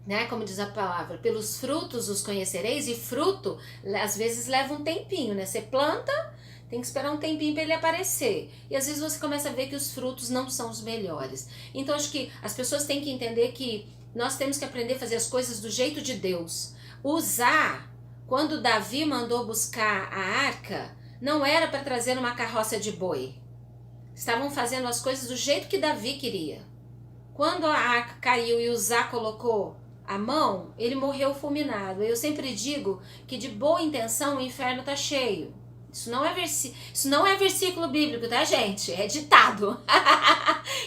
né, como diz a palavra, pelos frutos os conhecereis, e fruto às vezes leva um tempinho, né? Você planta, tem que esperar um tempinho para ele aparecer. E às vezes você começa a ver que os frutos não são os melhores. Então acho que as pessoas têm que entender que nós temos que aprender a fazer as coisas do jeito de Deus. Usar, quando Davi mandou buscar a arca, não era para trazer uma carroça de boi. Estavam fazendo as coisas do jeito que Davi queria. Quando a arca caiu e Uzá colocou a mão, ele morreu fulminado. Eu sempre digo que de boa intenção o inferno tá cheio. Isso não é versículo bíblico, tá, gente? É ditado.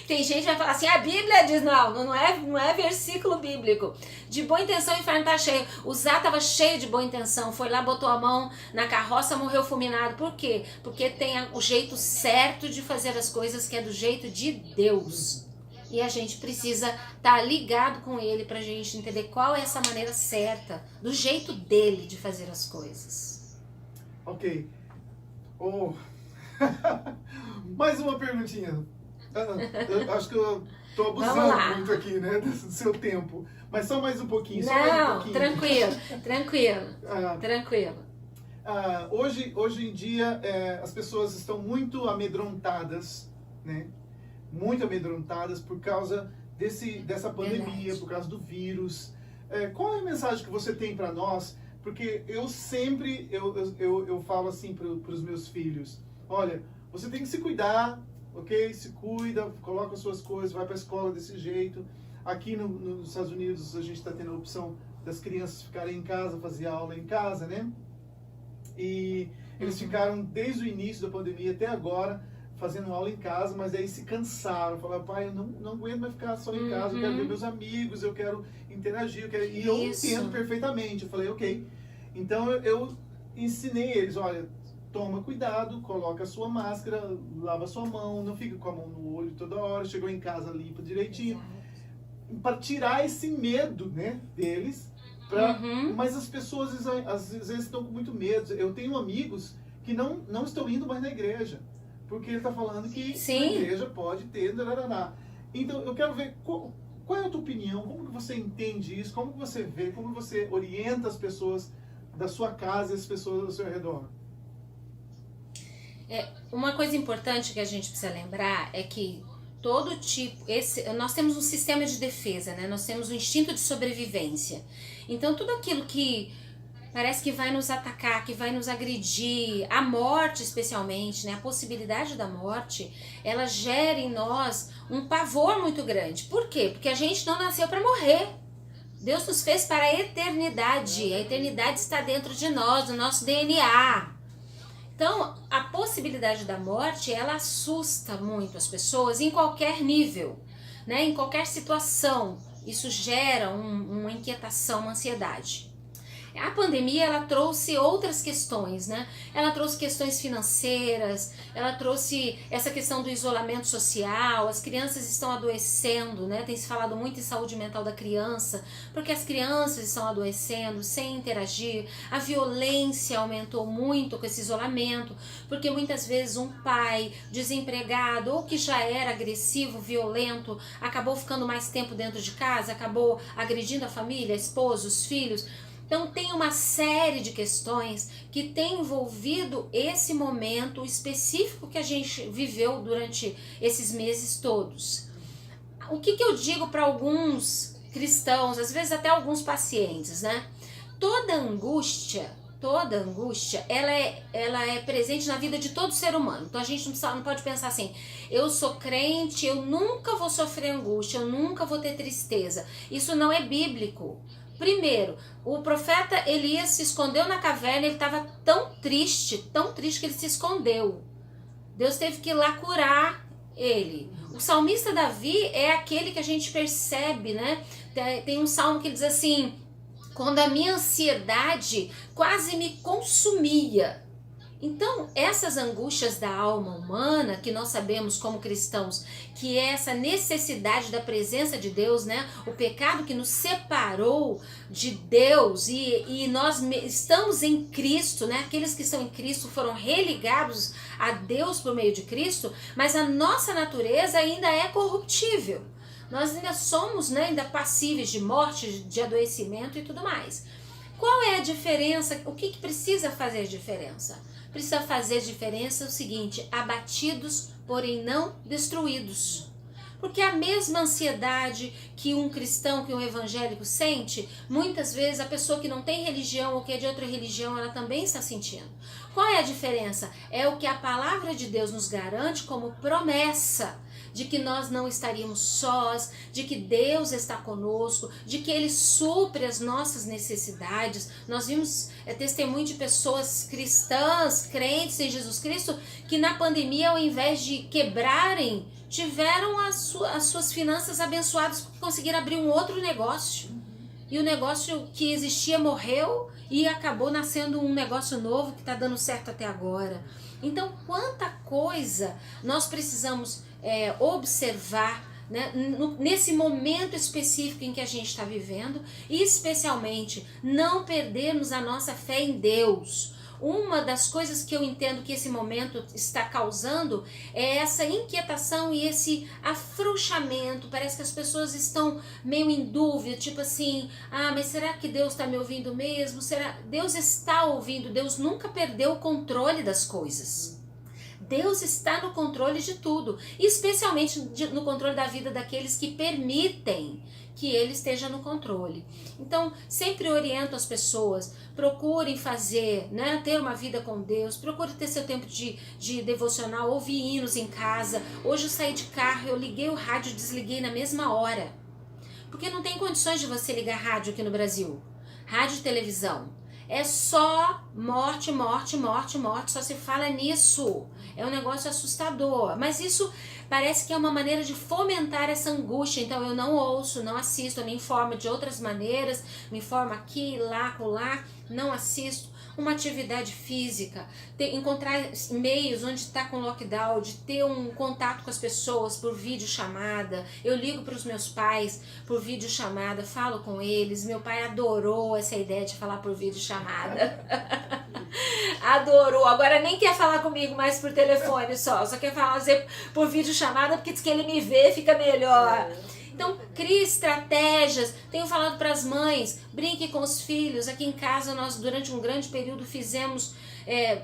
Tem gente que vai falar assim, a Bíblia diz, não é versículo bíblico. De boa intenção o inferno tá cheio. O Zá tava cheio de boa intenção, foi lá, botou a mão na carroça, morreu fulminado. Por quê? Porque tem o jeito certo de fazer as coisas, que é do jeito de Deus. E a gente precisa estar ligado com ele pra gente entender qual é essa maneira certa, do jeito dele de fazer as coisas. Ok. Oh. Mais uma perguntinha. Eu acho que eu tô abusando muito aqui, né, do seu tempo. Mas só mais um pouquinho. Só mais um pouquinho. Tranquilo. Hoje em dia, as pessoas estão muito amedrontadas, né? Muito amedrontadas por causa dessa pandemia, Verdade. por causa do vírus. Qual é a mensagem que você tem para nós? Porque eu sempre eu falo assim para os meus filhos, olha, você tem que se cuidar, ok? Se cuida, coloca as suas coisas, vai para a escola desse jeito. Aqui nos Estados Unidos a gente está tendo a opção das crianças ficarem em casa, fazer aula em casa, né? E eles ficaram desde o início da pandemia até agora fazendo aula em casa, mas aí se cansaram, falaram, pai, eu não aguento mais ficar só em casa, eu quero ver meus amigos, eu quero interagir, e eu entendo perfeitamente. Eu falei, ok. Então eu ensinei eles, olha, toma cuidado, coloca a sua máscara, lava a sua mão, não fica com a mão no olho toda hora, chegou em casa, limpa direitinho, para tirar esse medo, né, deles. Mas as pessoas às vezes estão com muito medo. Eu tenho amigos que não estão indo mais na igreja, porque ele está falando que a igreja pode ter... Então, eu quero ver qual é a tua opinião, como que você entende isso, como que você vê, como você orienta as pessoas da sua casa e as pessoas ao seu redor. Uma coisa importante que a gente precisa lembrar é que todo tipo... nós temos um sistema de defesa, né? Nós temos um instinto de sobrevivência. Então, tudo aquilo que parece que vai nos atacar, que vai nos agredir, a morte especialmente, né? A possibilidade da morte, ela gera em nós um pavor muito grande. Por quê? Porque a gente não nasceu para morrer. Deus nos fez para a eternidade. A eternidade está dentro de nós, no nosso DNA. Então, a possibilidade da morte, ela assusta muito as pessoas em qualquer nível, né? Em qualquer situação. Isso gera uma inquietação, uma ansiedade. A pandemia, ela trouxe outras questões, né? Ela trouxe questões financeiras, ela trouxe essa questão do isolamento social, as crianças estão adoecendo, né? Tem se falado muito em saúde mental da criança, porque as crianças estão adoecendo sem interagir, a violência aumentou muito com esse isolamento, porque muitas vezes um pai desempregado ou que já era agressivo, violento, acabou ficando mais tempo dentro de casa, acabou agredindo a família, a esposa, os filhos. Então tem uma série de questões que tem envolvido esse momento específico que a gente viveu durante esses meses todos. O que eu digo para alguns cristãos, às vezes até alguns pacientes, né? Toda angústia, ela é presente na vida de todo ser humano. Então a gente não pode pensar assim, eu sou crente, eu nunca vou sofrer angústia, eu nunca vou ter tristeza. Isso não é bíblico. Primeiro, o profeta Elias se escondeu na caverna, ele estava tão triste que ele se escondeu. Deus teve que ir lá curar ele. O salmista Davi é aquele que a gente percebe, né? Tem um salmo que diz assim, quando a minha ansiedade quase me consumia. Então, essas angústias da alma humana, que nós sabemos como cristãos, que é essa necessidade da presença de Deus, né? O pecado que nos separou de Deus e nós estamos em Cristo, né? Aqueles que estão em Cristo foram religados a Deus por meio de Cristo, mas a nossa natureza ainda é corruptível. Nós ainda somos, né, ainda passíveis de morte, de adoecimento e tudo mais. Qual é a diferença? O que precisa fazer diferença? Precisa fazer diferença o seguinte, abatidos, porém não destruídos. Porque a mesma ansiedade que um cristão, que um evangélico sente, muitas vezes a pessoa que não tem religião ou que é de outra religião, ela também está sentindo. Qual é a diferença? É o que a palavra de Deus nos garante como promessa. de que nós não estaríamos sós, de que Deus está conosco, de que Ele supre as nossas necessidades. Nós vimos testemunho de pessoas cristãs, crentes em Jesus Cristo, que na pandemia, ao invés de quebrarem, tiveram as suas finanças abençoadas porque conseguiram abrir um outro negócio. E o negócio que existia morreu e acabou nascendo um negócio novo que está dando certo até agora. Então, quanta coisa nós precisamos observar, né, nesse momento específico em que a gente está vivendo, e especialmente não perdermos a nossa fé em Deus. Uma das coisas que eu entendo que esse momento está causando é essa inquietação e esse afrouxamento. Parece que as pessoas estão meio em dúvida, tipo assim, mas será que Deus está me ouvindo mesmo? Deus está ouvindo, Deus nunca perdeu o controle das coisas. Deus está no controle de tudo, especialmente no controle da vida daqueles que permitem que Ele esteja no controle. Então, sempre oriento as pessoas, procurem fazer, né, ter uma vida com Deus, procure ter seu tempo de devocional, ouvir hinos em casa. Hoje eu saí de carro, eu liguei o rádio e desliguei na mesma hora. Porque não tem condições de você ligar rádio aqui no Brasil. Rádio e televisão. É só morte, morte, morte, morte, só se fala nisso. É um negócio assustador, mas isso parece que é uma maneira de fomentar essa angústia. Então eu não ouço, não assisto, eu me informo de outras maneiras, me informo aqui, lá, colar, não assisto. Uma atividade física, encontrar meios onde está com lockdown, de ter um contato com as pessoas por videochamada. Eu ligo para os meus pais por videochamada, falo com eles. Meu pai adorou essa ideia de falar por videochamada. Adorou. Agora nem quer falar comigo mais por telefone só quer fazer por videochamada porque diz que ele me vê, fica melhor. Então, crie estratégias. Tenho falado para as mães, brinque com os filhos. Aqui em casa, nós durante um grande período fizemos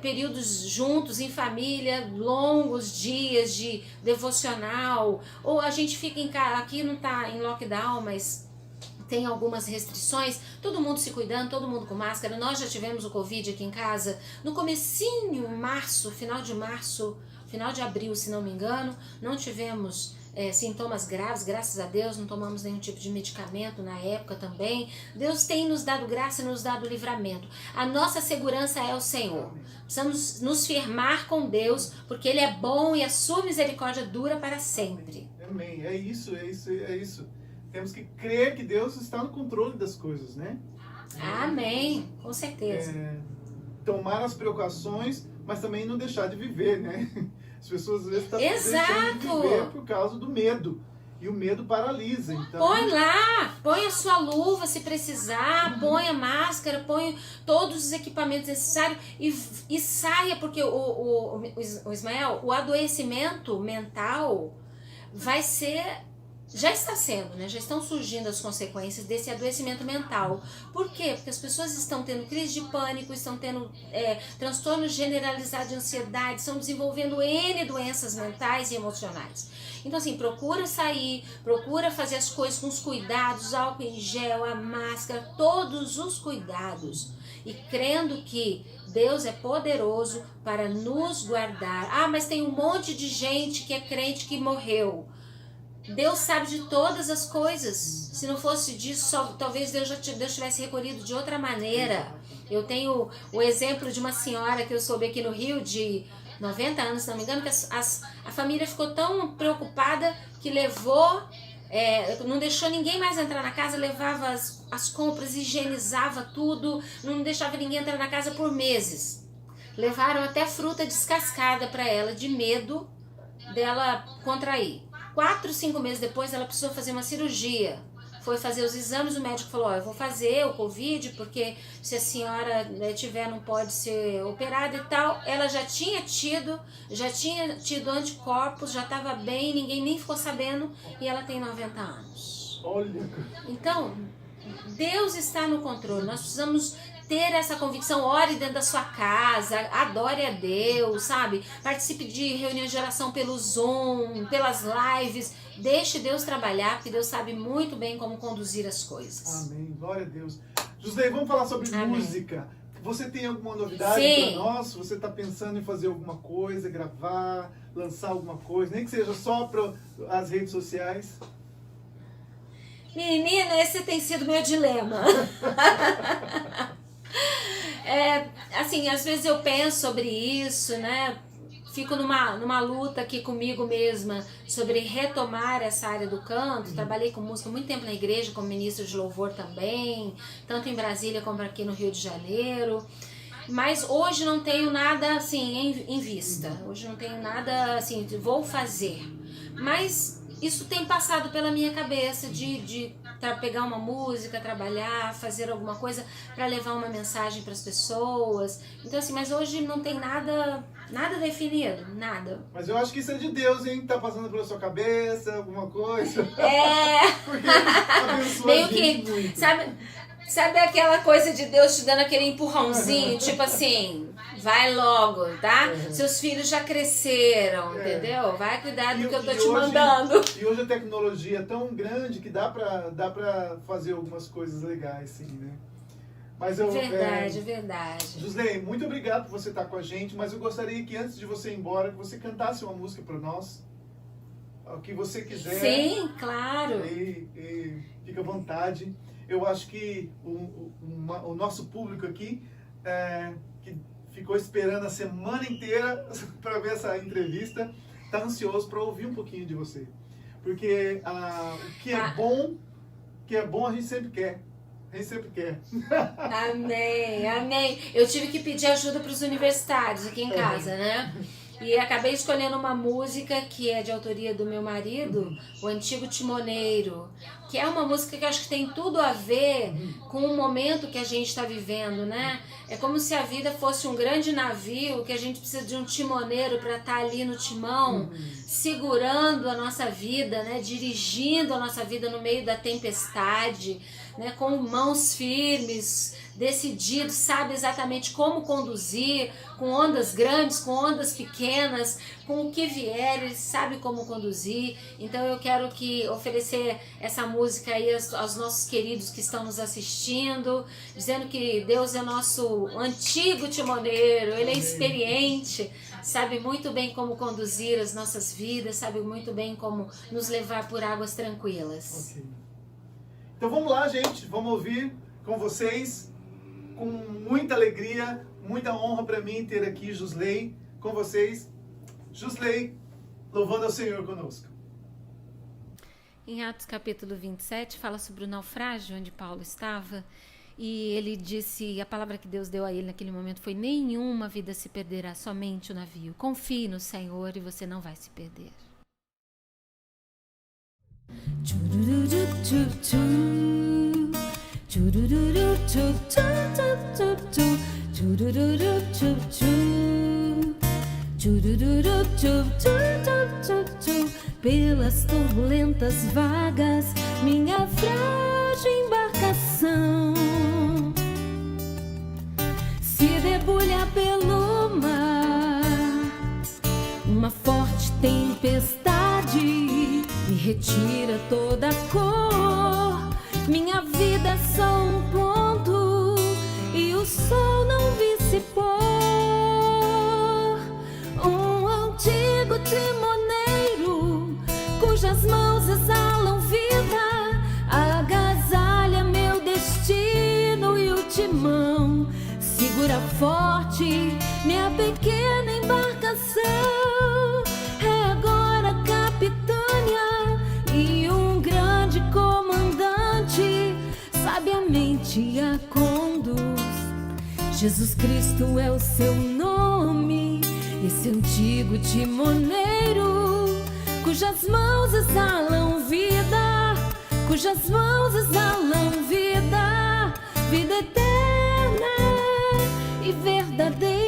períodos juntos, em família, longos dias de devocional. Ou a gente fica em casa, aqui não está em lockdown, mas tem algumas restrições, todo mundo se cuidando, todo mundo com máscara. Nós já tivemos o Covid aqui em casa no comecinho, final de abril, se não me engano. Não tivemos sintomas graves, graças a Deus, não tomamos nenhum tipo de medicamento na época também. Deus tem nos dado graça e nos dado livramento. A nossa segurança é o Senhor. Precisamos nos firmar com Deus, porque Ele é bom e a sua misericórdia dura para sempre. Amém. É isso. Temos que crer que Deus está no controle das coisas, né? Amém, com certeza. Tomar as precauções, mas também não deixar de viver, né? As pessoas às vezes estão deixando de viver por causa do medo. E o medo paralisa. Então... põe a sua luva se precisar, põe a máscara, põe todos os equipamentos necessários e saia, porque o Ismael, o adoecimento mental vai ser... Já está sendo, né? Já estão surgindo as consequências desse adoecimento mental. Por quê? Porque as pessoas estão tendo crise de pânico, estão tendo transtorno generalizado de ansiedade, estão desenvolvendo N doenças mentais e emocionais. Então, assim, procura sair, procura fazer as coisas com os cuidados, álcool em gel, a máscara, todos os cuidados. E crendo que Deus é poderoso para nos guardar. Mas tem um monte de gente que é crente que morreu. Deus sabe de todas as coisas. Se não fosse disso, talvez Deus tivesse recolhido de outra maneira. Eu tenho o exemplo de uma senhora que eu soube aqui no Rio, de 90 anos, se não me engano, que a família ficou tão preocupada que levou, não deixou ninguém mais entrar na casa, levava as compras, higienizava tudo, não deixava ninguém entrar na casa por meses. Levaram até fruta descascada para ela, de medo dela contrair. 4, 5 meses depois, ela precisou fazer uma cirurgia. Foi fazer os exames, o médico falou, eu vou fazer o Covid, porque se a senhora tiver, não pode ser operada e tal. Ela já tinha tido anticorpos, já estava bem, ninguém nem ficou sabendo, e ela tem 90 anos. Olha. Então, Deus está no controle, nós precisamos ter essa convicção. Ore dentro da sua casa, adore a Deus, sabe? Participe de reuniões de oração pelo Zoom, pelas lives. Deixe Deus trabalhar, porque Deus sabe muito bem como conduzir as coisas. Amém, glória a Deus. José, vamos falar sobre música. Você tem alguma novidade Sim. para nós? Você está pensando em fazer alguma coisa, gravar, lançar alguma coisa, nem que seja só para as redes sociais? Menina, esse tem sido meu dilema. Assim, às vezes eu penso sobre isso, né? Fico numa luta aqui comigo mesma sobre retomar essa área do canto. Trabalhei com música muito tempo na igreja, como ministra de louvor também, tanto em Brasília como aqui no Rio de Janeiro. Mas hoje não tenho nada assim em vista. Hoje não tenho nada assim, vou fazer. Mas isso tem passado pela minha cabeça de pegar uma música, trabalhar, fazer alguma coisa para levar uma mensagem para as pessoas. Então assim, mas hoje não tem nada definido, nada. Mas eu acho que isso é de Deus, hein? Tá passando pela sua cabeça, alguma coisa. Porque abençoa meio a gente que, muito. sabe aquela coisa de Deus te dando aquele empurrãozinho, tipo assim, vai logo, tá? Seus filhos já cresceram, entendeu? Vai cuidar do que eu tô te mandando. E hoje a tecnologia é tão grande que dá pra fazer algumas coisas legais, sim, né? Mas Verdade. Jusley, muito obrigado por você estar com a gente, mas eu gostaria que antes de você ir embora, que você cantasse uma música para nós. O que você quiser. Sim, claro. E fica à vontade. Eu acho que o nosso público aqui, que ficou esperando a semana inteira para ver essa entrevista, está ansioso para ouvir um pouquinho de você. Porque o que é bom a gente sempre quer. A gente sempre quer. Amém. Eu tive que pedir ajuda para os universitários aqui em casa, né? E acabei escolhendo uma música que é de autoria do meu marido, O Antigo Timoneiro, que é uma música que eu acho que tem tudo a ver com o momento que a gente está vivendo, né? É como se a vida fosse um grande navio, que a gente precisa de um timoneiro para estar ali no timão, segurando a nossa vida, né? Dirigindo a nossa vida no meio da tempestade, né? Com mãos firmes, decidido, sabe exatamente como conduzir, com ondas grandes, com ondas pequenas, com o que vier, ele sabe como conduzir. Então eu quero oferecer essa música aí aos nossos queridos que estão nos assistindo, dizendo que Deus é nosso antigo timoneiro, Ele é experiente, sabe muito bem como conduzir as nossas vidas, sabe muito bem como nos levar por águas tranquilas. Ok. Então vamos lá, gente, vamos ouvir com vocês. Com muita alegria, muita honra para mim ter aqui Jusley com vocês. Jusley, louvando ao Senhor conosco. Em Atos capítulo 27 fala sobre o naufrágio onde Paulo estava, e ele disse, a palavra que Deus deu a ele naquele momento foi: nenhuma vida se perderá, somente o navio. Confie no Senhor e você não vai se perder. Pelas turbulentas vagas, minha frágil embarcação se debulha pelo mar. Uma forte tempestade me retira toda a cor. Minha vida é só um ponto e o sol não vi se pôr. Um antigo timoneiro cujas mãos exalam vida agasalha meu destino, e o timão segura forte minha pequena embarcação. É agora a capitânia e um grande comandante sabiamente a conduz. Jesus Cristo é o seu nome, esse antigo timoneiro cujas mãos exalam vida, cujas mãos exalam vida, vida eterna e verdadeira.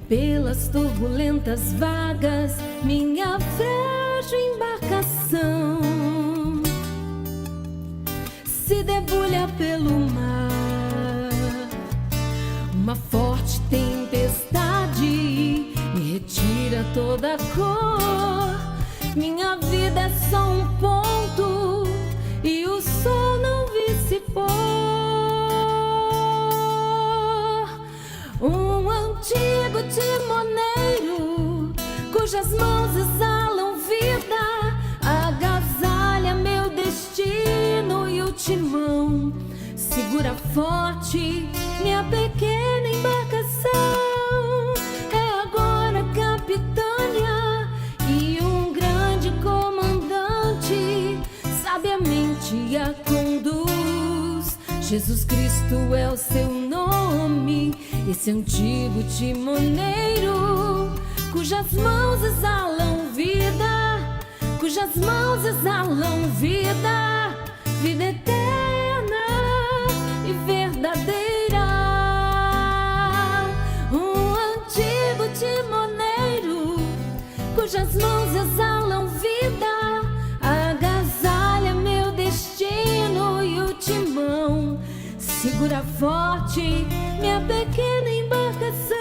Pelas turbulentas vagas, minha frágil embarcação se debulha pelo mar. Uma forte tempestade me retira toda a cor. Minha vida é só um ponto e o sol não vi se pôr. Um antigo timoneiro cujas mãos exalam vida agasalha meu destino e o timão segura forte minha pequena embarcação. É agora capitânia e um grande comandante sabiamente a conduz. Jesus Cristo é o seu nome, esse antigo timoneiro cujas mãos exalam vida, cujas mãos exalam vida, vida eterna e verdadeira. Um antigo timoneiro cujas mãos exalam vida agasalha meu destino e o timão segura forte minha pequena embarcação.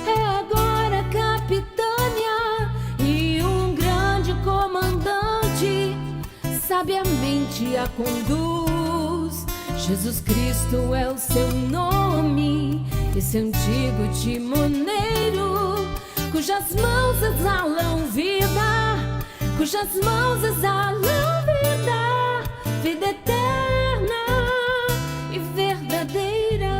É agora capitânia e um grande comandante sabiamente a conduz. Jesus Cristo é o seu nome, esse antigo timoneiro cujas mãos exalam vida, cujas mãos exalam vida, vida eterna e verdadeira.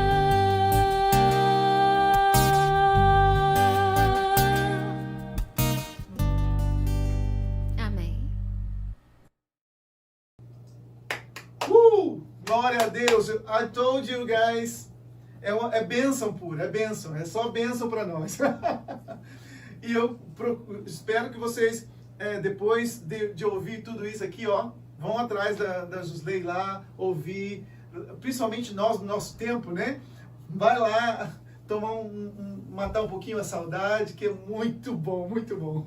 Amém. Glória a Deus. I told you guys. É bênção pura, é bênção. É só bênção para nós. E eu espero que vocês, depois de ouvir tudo isso aqui, ó, vão atrás da Jusley lá, ouvir, principalmente nós, no nosso tempo, né? Vai lá tomar matar um pouquinho a saudade, que é muito bom, muito bom.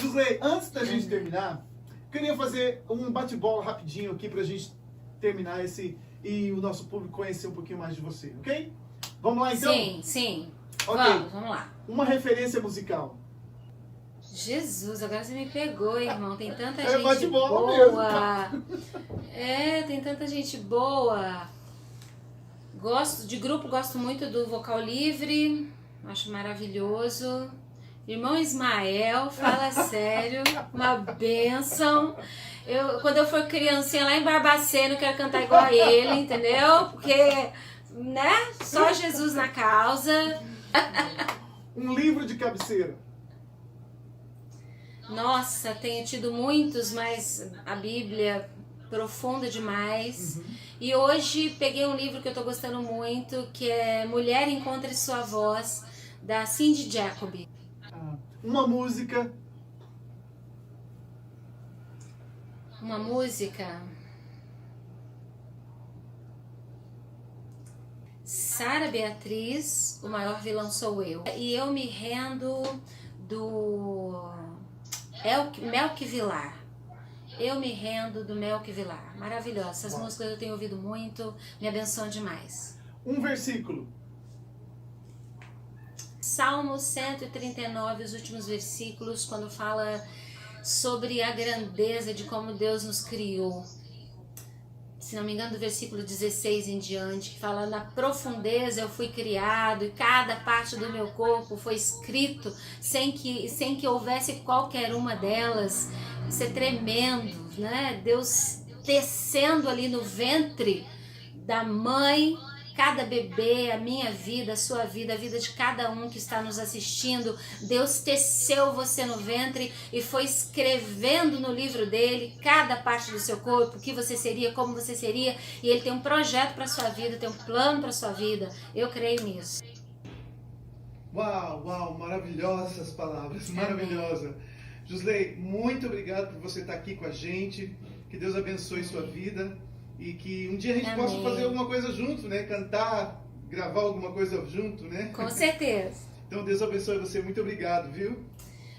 Jusley, antes da gente terminar, queria fazer um bate-bola rapidinho aqui pra gente terminar e o nosso público conhecer um pouquinho mais de você, ok? Vamos lá então? Sim. Ok. Vamos lá. Uma referência musical. Jesus, agora você me pegou, irmão. Tem tanta É gente bate-bola boa. Tem tanta gente boa. Gosto de grupo, gosto muito do Vocal Livre. Acho maravilhoso. Irmão Ismael, fala sério, uma bênção. Quando eu for criancinha lá em Barbacena, eu quero cantar igual a ele, entendeu? Porque, né? Só Jesus na causa. Um livro de cabeceira. Nossa, tenho tido muitos, mas a Bíblia profunda demais. E hoje peguei um livro que eu tô gostando muito, que é Mulher Encontre Sua Voz, da Cindy Jacob. Uma música. Uma música. Sara Beatriz, O Maior Vilão Sou Eu. E Eu Me Rendo, do Melk Vilar. Eu Me Rendo, do Melk Vilar. Maravilhosa. Essas músicas eu tenho ouvido muito, me abençoam demais. Um versículo. Salmo 139, os últimos versículos, quando fala sobre a grandeza de como Deus nos criou. Se não me engano, do versículo 16 em diante, que fala: na profundeza eu fui criado e cada parte do meu corpo foi escrito sem que houvesse qualquer uma delas. Isso é tremendo, né? Deus tecendo ali no ventre da mãe cada bebê, a minha vida, a sua vida, a vida de cada um que está nos assistindo. Deus teceu você no ventre e foi escrevendo no livro dele cada parte do seu corpo, o que você seria, como você seria, e ele tem um projeto para sua vida, tem um plano para sua vida. Eu creio nisso. Uau, maravilhosas palavras, maravilhosa. Jusley, muito obrigado por você estar aqui com a gente, que Deus abençoe sua vida e que um dia a gente possa fazer alguma coisa junto, né? Cantar, gravar alguma coisa junto, né? Com certeza. Então Deus abençoe você, muito obrigado, viu?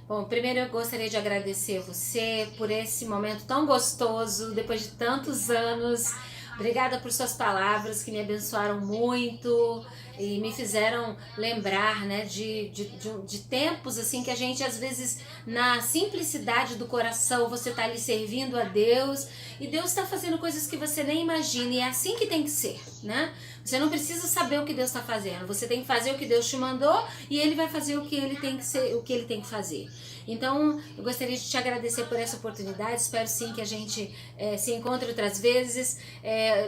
Bom, primeiro eu gostaria de agradecer você por esse momento tão gostoso, depois de tantos anos, Obrigada por suas palavras que me abençoaram muito e me fizeram lembrar, né, de tempos assim que a gente às vezes na simplicidade do coração você está ali servindo a Deus e Deus está fazendo coisas que você nem imagina, e é assim que tem que ser, né? Você não precisa saber o que Deus está fazendo, você tem que fazer o que Deus te mandou e Ele vai fazer o que Ele tem que ser, o que Ele tem que fazer. Então, eu gostaria de te agradecer por essa oportunidade, espero sim que a gente se encontre outras vezes.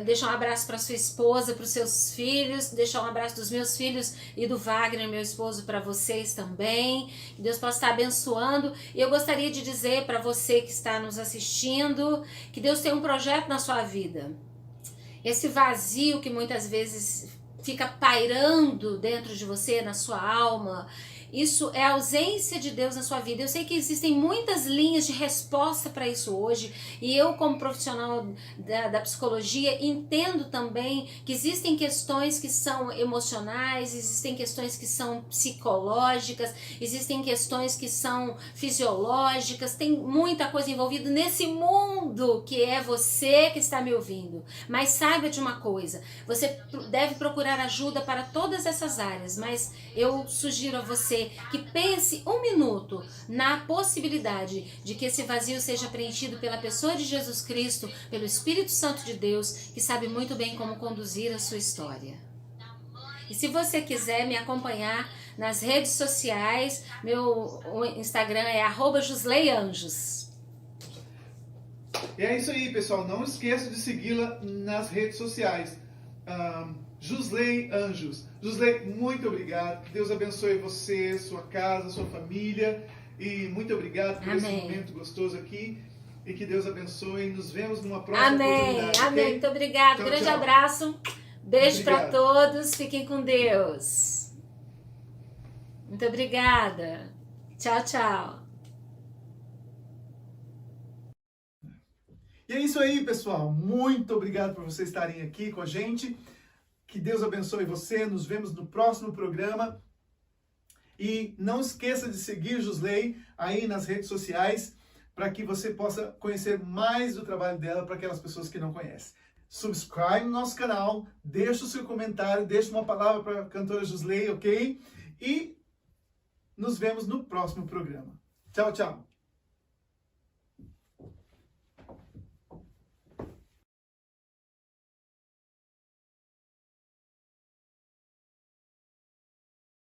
Deixa um abraço para sua esposa, para os seus filhos, deixa um abraço dos meus filhos e do Wagner, meu esposo, para vocês também. Que Deus possa estar abençoando. E eu gostaria de dizer para você que está nos assistindo, que Deus tem um projeto na sua vida. Esse vazio que muitas vezes fica pairando dentro de você, na sua alma, isso é a ausência de Deus na sua vida. Eu sei que existem muitas linhas de resposta para isso hoje, e eu, como profissional da psicologia, entendo também que existem questões que são emocionais, existem questões que são psicológicas, existem questões que são fisiológicas, tem muita coisa envolvida nesse mundo que é você que está me ouvindo. Mas saiba de uma coisa, você deve procurar ajuda para todas essas áreas, mas eu sugiro a você que pense um minuto na possibilidade de que esse vazio seja preenchido pela pessoa de Jesus Cristo, pelo Espírito Santo de Deus, que sabe muito bem como conduzir a sua história. E se você quiser me acompanhar nas redes sociais, meu Instagram é @jusleianjos. E é isso aí, pessoal. Não esqueça de segui-la nas redes sociais. Jusley Anjos. Jusley, muito obrigado. Que Deus abençoe você, sua casa, sua família. E muito obrigado por esse momento gostoso aqui. E que Deus abençoe. Nos vemos numa próxima oportunidade. Amém. Okay? Muito obrigado. Tchau, Grande tchau. abraço. Beijo para todos. Fiquem com Deus. Muito obrigada. Tchau, tchau. E é isso aí, pessoal. Muito obrigado por vocês estarem aqui com a gente. Que Deus abençoe você. Nos vemos no próximo programa. E não esqueça de seguir Jusley aí nas redes sociais para que você possa conhecer mais do trabalho dela para aquelas pessoas que não conhecem. Subscribe no nosso canal, deixa o seu comentário, deixa uma palavra para a cantora Jusley, ok? E nos vemos no próximo programa. Tchau, tchau.